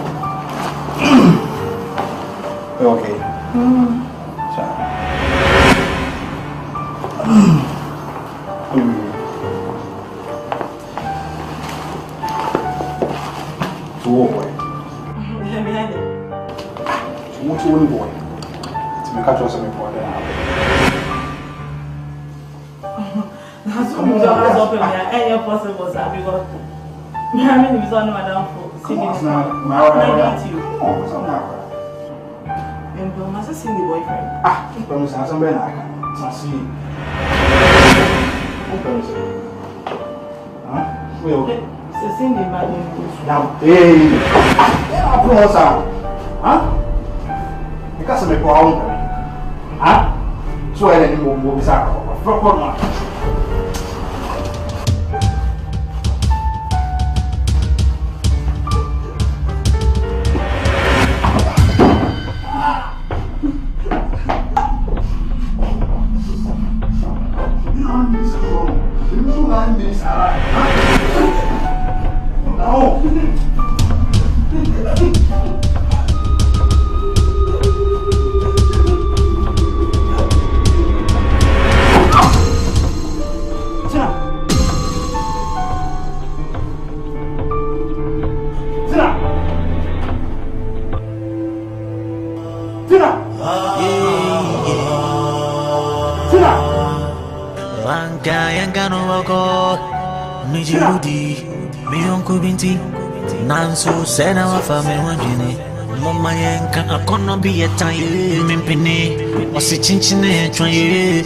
Nanso sena wa family wanjini mama yenka akono bi etaye mimpini wasi chinchine twaye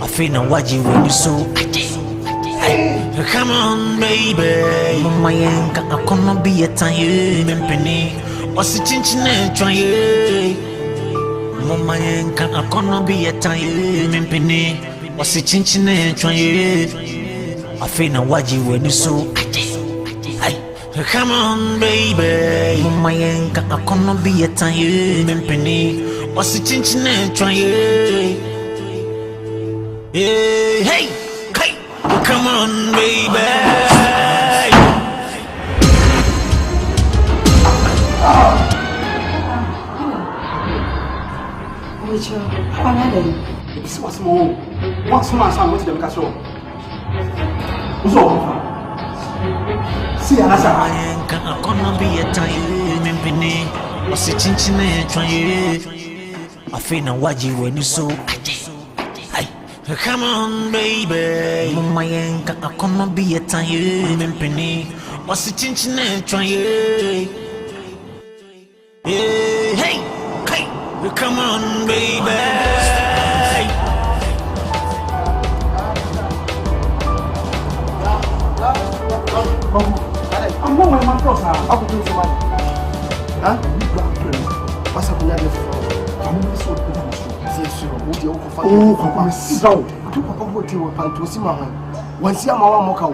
afina waji when so come on baby mama yenka akono bi etaye mimpini wasi chinchine twaye mama yenka akono bi etaye mimpini wasi chinchine twaye afina waji when so come on, baby. Mama yenka akono bi etaye mimpini. Wasi chinchine twaye. Hey, hey, hey. Come on, baby. Richard, how are you? This was more. What's my son? What's the castle? What's all? See, I'm gonna be a time, Mimpini. What's it chinchine twaye? I feel no waji when you so. Come on, baby. Mama yenka akona be a time, Mimpini. What's it chinchine twaye? Hey, hey, hey. Come on, baby. I'm not my cross. I'll do something. Huh? What's up, Nadia? I'm not so good. Would you go find so? To Papa would you want to see my hand? Once you are more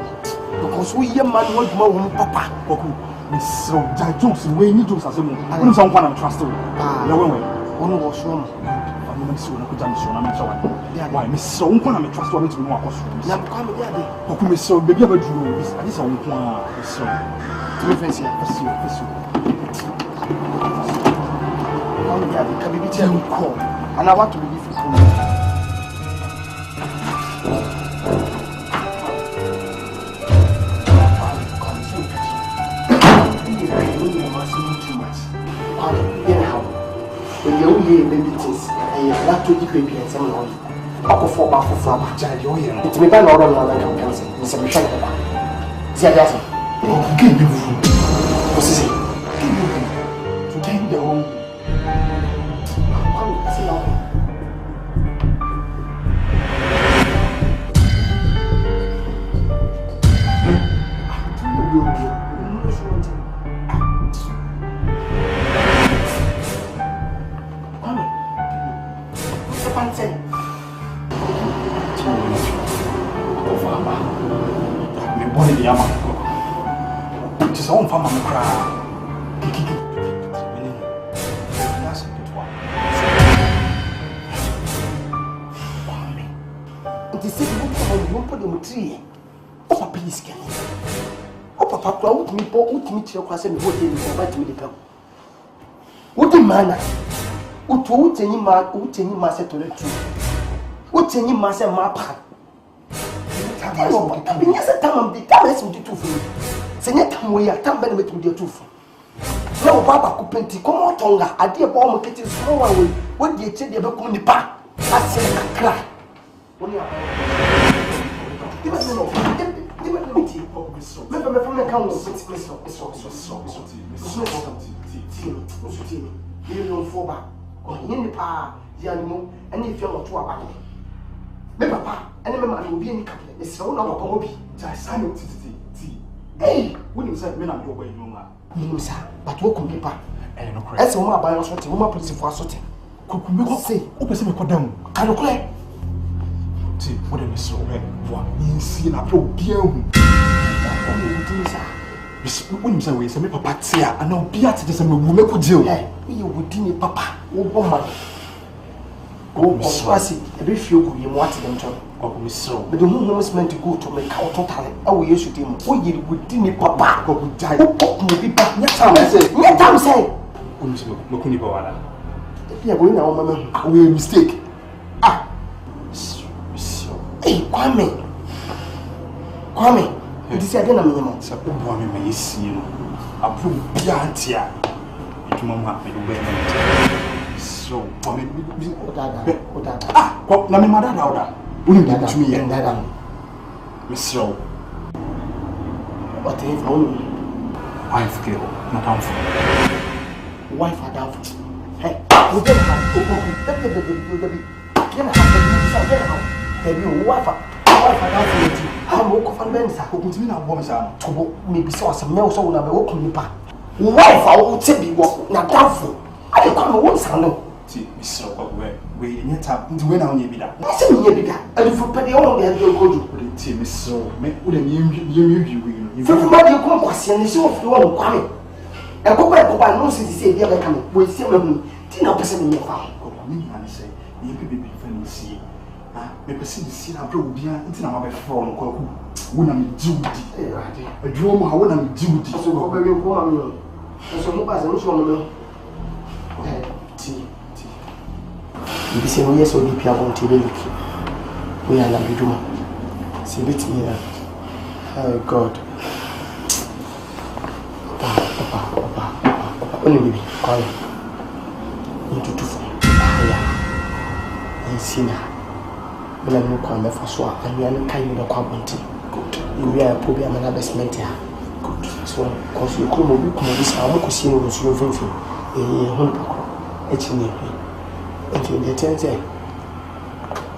because we young man want more Papa. So, I took some way you do something. I don't someone I'm trusted. No way. One was wrong. I'm so good. I'm so why Miss So one I'm trustworthy to know. I'm coming here. Who is so baby ever drew this? I just want one. So, to be fancy, I see you. Can be tell me call, and I want to be with you. When you hear baby things, and you have to give baby and some of them. Up for back for flower, child, you hear. It's me by order of Nkansah. It's a return. See, I got it. Give you food. What's it? Give you food. To take the home. See now. Just on from my crowd. It is you put them tree. Oh, please, can you? Oh, Papa, out me, to your class and vote in the girl. What the manner? What any man, what any master to the truth? What any master map? Yes, a time be damaged with the truth. Senyata moya tamba na metu dia tufu. Na obaba kupenti komo tonga ade ba o mketi so wa we wodi eche de be ko nipa ase kakra. Oni a. Diba no. Diba no miti. Me me kan wo miti so. You know for ba. Ko yin nipa ya ni mo ene fi o to aba. Me papa ene me ma no obi eni kakra. E se wo na papa obi. Ja sai no titi. Hey, when you said men are your way, you know, sir, but what could be back? And no credit. As a woman by a sorting, woman police for sorting. Could we go say, open some of them? Can you play? See, what am I so bad? What you see in a pro dear? When you say we say, Papa, Tia, and no beer to the same woman could do. You would dinner, Papa, oh, woman. Oh, Swasi, a bit few you wanted them to. But the moon was meant to go to make our total. Oh, you should him. Oh, you would dinner, Papa, or would die. Oh, be back next time. I say, let them say, Mokuni Bawada. If you are going now, Mamma, I will mistake. Ah, hey, Kwame. It is again a minimum. It's a good woman, may see you. I prove Piantia. It won't happen. So, mommy, na me mother daughter. Uni dada to me dada. Miss Row. What if only wife girl, not down for. Wife are down for. Hey, we don't have wife are down for you. I'm walking from men, sir. Who me now, woman, sir? To maybe so some male so now walking me back. Wife, I will tell you what, not down for. I don't come once, I know. See, Miss Row, we in your time to win on your bidder. I say, you bidder, and for petty only and you'll go to the Miss Row, make with a you. From what you come, question is so if you want to come. And go back, Papa knows he said, "Dear, coming. We see him. Tina person in your farm." I say, "You be friendly, see. Me person see na bro bia nti na ma be from Kwaku. Wo na me duty. A drum ha wo na me duty. So go be ko am no. So mo pass no so no. Ti. Ibi se no yeso di pia bon ti be liki. We are na biduma. See bit me na. Oh God. Papa. Only baby, call him. Into two for Sina. When I look on the first one, and we are kind of a quantity. Good. We are probably an investment here. Good. So, because you come over, this I'm going to see you with your friend. A hundred. It's in you. Until the 10th.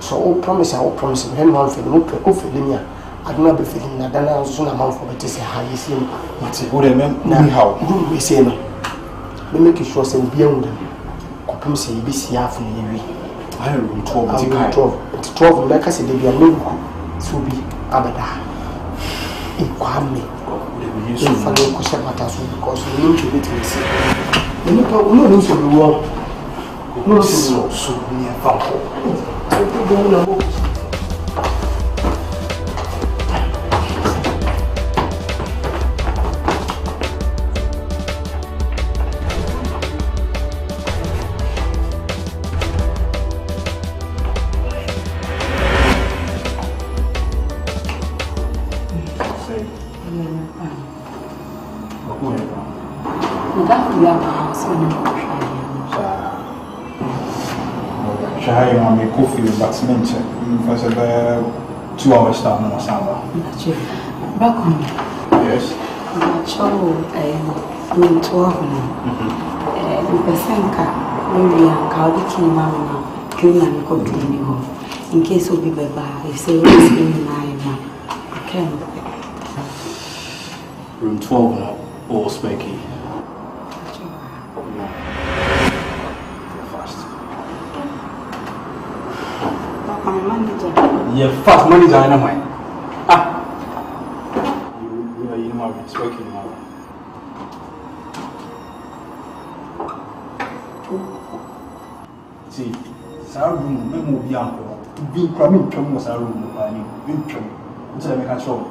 So, all promise, when one for the open, I do not be feeling that I was soon a month for it to say how you see him. What's it? What I meant? Now, how do we say no? We make it sure and beyond them. Come say, be see half in the week. I will 12. It's 12. Like I said, they are no so be Abada. In Kwame, you follow question matters because we need to be to see. You know, no, so we will. No, so near Falco. I don't know. Shahai on the coffee but mention first about 2 hours down or something. Back on. Yes. I mean 12 maybe I'm clean and go to me in case of be bad. If say okay. Room 12 now, all smoky. Yeah, fast money is on my you know I'm speaking now. See, Sarah room, no more beyond. Being coming from was our room, I mean, until I make a show.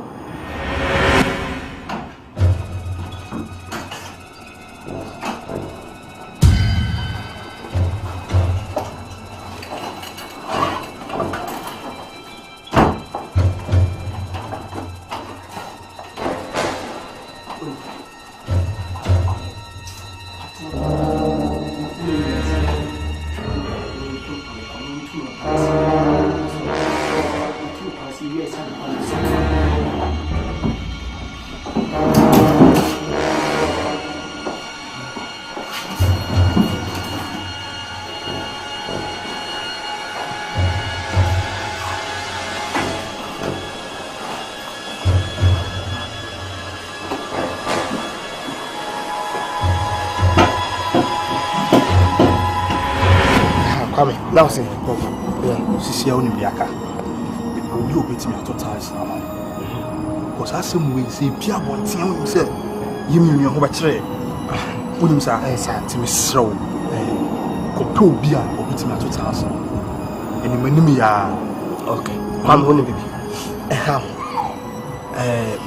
Now say, Sisi ya unibiaka. You bet me to ties now. Because I some way say Pia wants you say. You mean you over tre. Unim sa Asante me srow. Kopo bia obet me to ties. Eni manim ya. Okay. Come on baby.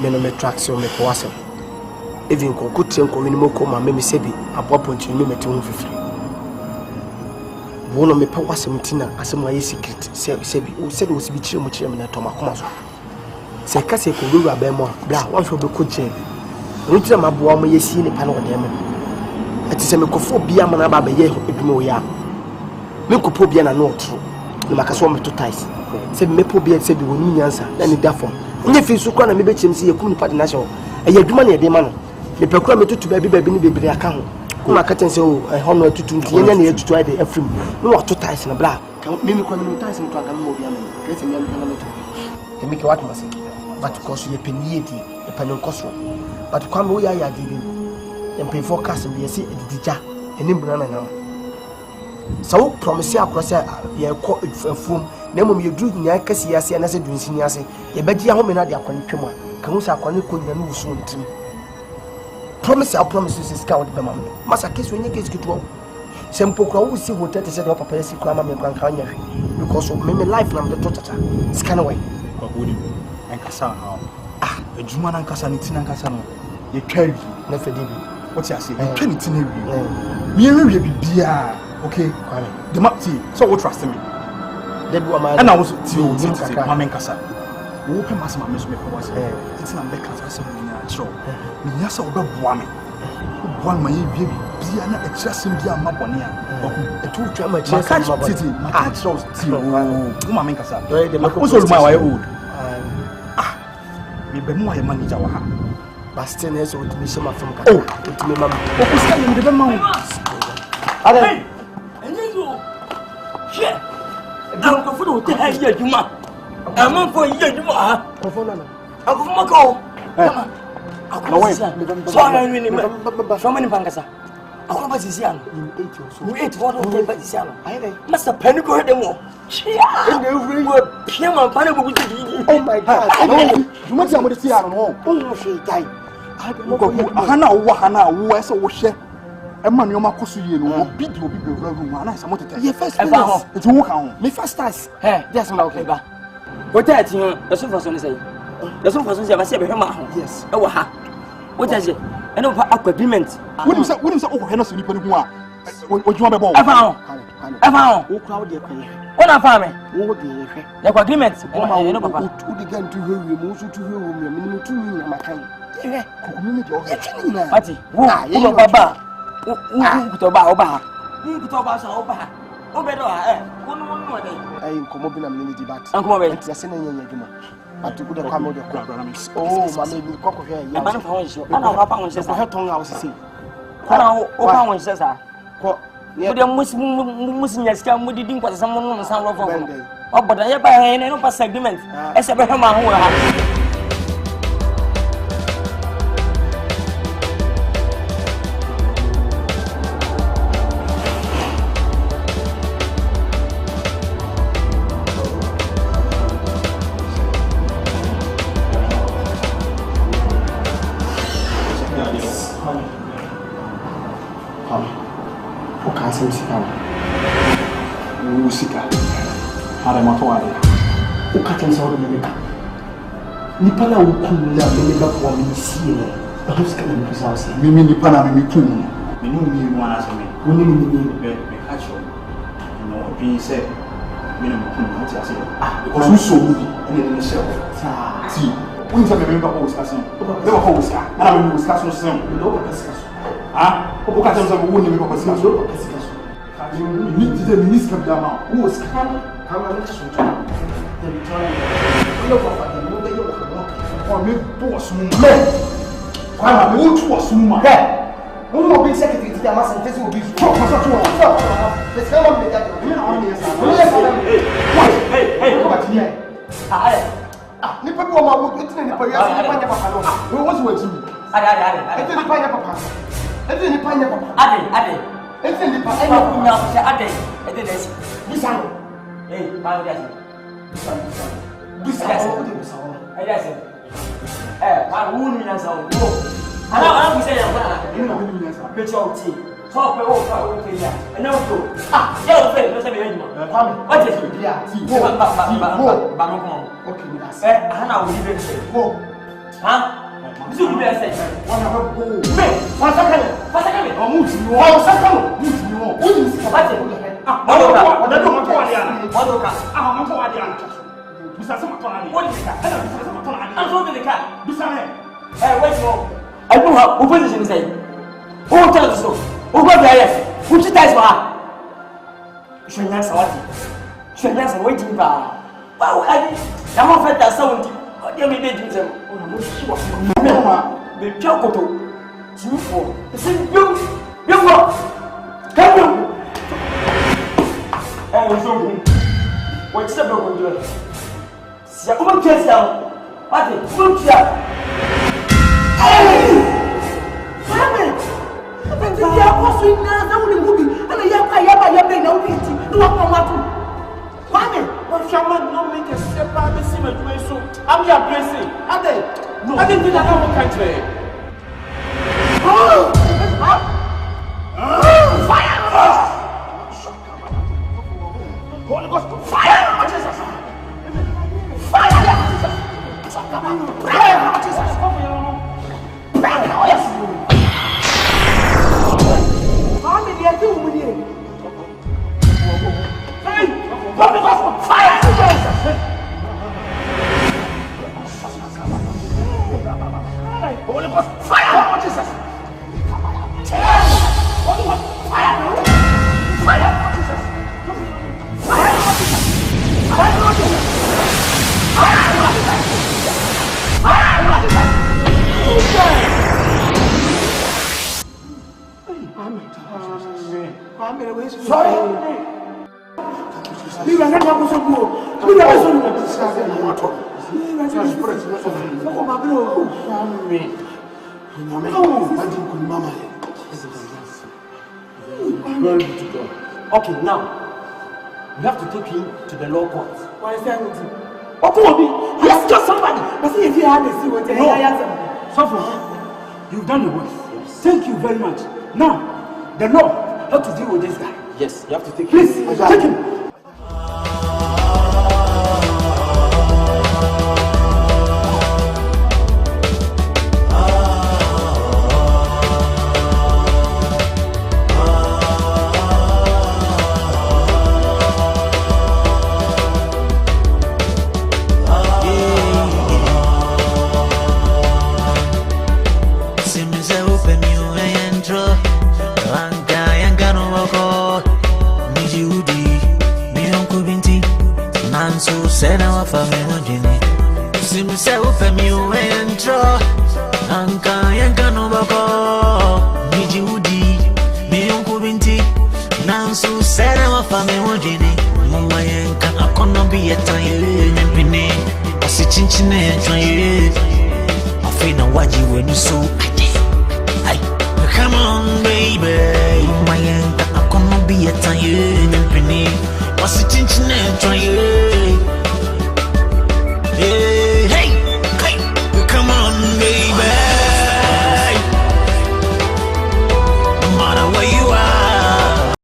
Me no me traction me kwasem. Even ko kutem ko winimo ko ma me sebi aboponchi me meti ho fifiri. One of my powers as my secret, said was be chilling na Tomacomas. Say Cassie could do a bemo, blah, one for the coach. Which am I born may see in a panel of them. It is a microphone be a man about a year, Ignoya. me ko po bia na no otro na makaso me to ties se me po bia se bi woni nyansa na ni da fom nye fi su kwa na me be chim si yekum ni padi na show e ya dwuma na ye de ma no me pekura me tutu ba bi ni bebre aka ho na ka ten se o hono tutu nti yenya na ye tutu ai de afrim no wa to ties na bla me kwa me ties me to aka mo bia me ke se me na me to e me ke wat masi but cause ye peniye di e panyon koso but kwa me wo ya di bi e pe forecast bi ye se edidija enim bra na na so promise across ye ko afum na mom ye dru nya kasi ya se na se dunsi nya se ye beji ahome na de akwani twem a ka hu se akwani ko nya no wusu ntim promise is count be mam masa kesu nya kesu kitu sempo kwa wo si hotel te se do papa si kwa ma me kwa kan nya hwe because of me life na me to tata scan away Kwaku Nkansah ejuma na Nkansah ni tina Nkansah no ye twari na fedi bi what you say ye twani tina wi me we bibia okay the map see so what trust me that wa ma and I was see mama Nkansah wo pe masema me so me ko was it's na be Nkansah so me nya chro me nya so be boa me boa ma ye bibia na e trust bia ma bone a etu twa ma trust ma bone ma trust see wo mama Nkansah wo so my way old me be mo aye manager wa ha Basti na eso utimi shema from ka utimi mama okuska me be ma wo ale enyo she dan ko fudo te ha ye adwuma amon fo ye adwuma ha ko fo na akufo mako akufo we so na ni me so many Nkansah akufo ba sisi ano 8 what do ba sisi ano master penny ko de mo oh my god you want to see ano oh she die hana wo ese wo hye ema ne oma koso ye no obi be room ana esa mo tete ye first it wo kan ho me first stars that's my okay ba what that you the so for so say the so for so say ba se be hema ho yes e wo ha what that say eno pa agreement wonim say wo hena so nipa ne ho a ojuma be bo efa ho wo kwa wo de kwenye ona fa me wo de hwe ya kwa agreement eno papa wo de gan tu hwe mo so tu hwe wo me tu na makan ye kokumi de o ye na ati wo baba wo kutoba oba wo kutoba so oba o be do ha wo no de ai nkomo bi na me ni di bat nkomo be nti ase na nyanya adwuma ati ku de kwa mo de kwa oh mama ni kokko hwe ya ba na fa won so ana wa pa won so ko heton a wo sisi ana o pa won so sa ko ni de musi nyaska mu di din kwasa mo no san ro fo o boda ye ba he no pass agreement ese be he ma ho ha Musika. Ada moto ada. Ukata nsawo de meka. Nipa na ukun na meka kwa misi ne. Ahuska na mpisa wase. Mimi nipa na mimi kun. Minu mi mu ana seme. Woni mi be catch you. No be say minu kun no ti ase. Because you so movie and then share. See. Woni say me meka ko uska sen. Me ko uska. Ana me uska so sen. No ko uska. Ukata nsawo woni me ko uska. Ni dide ministre biama wo scan kama na so to the return no ko fa de mo be yo ko me boss mu me kwa me wo tu osuma he mo mo be secretary ti ama san tese obi so ko so to the scam me that me na on yes hey ko ba ti ni pa ko ma wo ti ni pa ya ni pa nya papa no wo so wa ti ade ni pa nya papa ni pa nya papa ade ese ni pa ena kunya se ade ede desi bisano ba ade desi bisano ade desi ba wunu nya sa wo ana ku se ya ba ni na wunu nya sa be cho ti so pe wo ka wo ke ya ena wo ya wo fe no se be yima kwame what is it ya ti ba no ko okay ni das ana wo ni be se wo bisu ni be se wana ba go me fasakane o muti ni wo fasakane muti ni wo wo ni sika bate modoka wadia modoka moto wadia bisa sama to ali woni sika ana bisa sama to ali an so de ka bisa me wait mo I know how opposition say who tell so who go there who she ties for her Nyansa wati. Nyansa we jimba. Ba wa adi. Na mo fa da sound. O de me de jimsem. O na mo shi wa. Me twa koto. Tifo. Se yo. Yo wo. Kamu. So what is the problem? Si a uma questão. Ati, vamos tirar. Mami. Até dia posso ir nada um limite. Ana ia bem não pedi. Tu vai para mato. Mami, o chama não me quer separar de cima do isso. A minha blessing. Ade. Não. Ade me dá uma country. Fire! Holy Ghost, fire! Jesus! Fire! Jesus! Fire! Jesus! Fire! How many are you with you? Hey! Holy Ghost, fire! Jesus! Holy Ghost, fire! Jesus! Holy Ghost, fire! Fire! Jesus! Okay, now we have to take him to the law court. Why is that? Okay, he has killed somebody. But see if you had a see what no. You've done the work. Yes. Thank you very much. Now, the law have to deal with this guy. Yes, you have to take him. Please, take him. Sena wa family jini simse ufemi uentro anka yanka no bako miji udi miyonku binti nansu sena wa family jini mama yanka akono bi yetaye nyempini osichinchine yetwaye afina waji wenu so ay come on baby mama yanka akono bi yetaye nyempini osichinchine yetwaye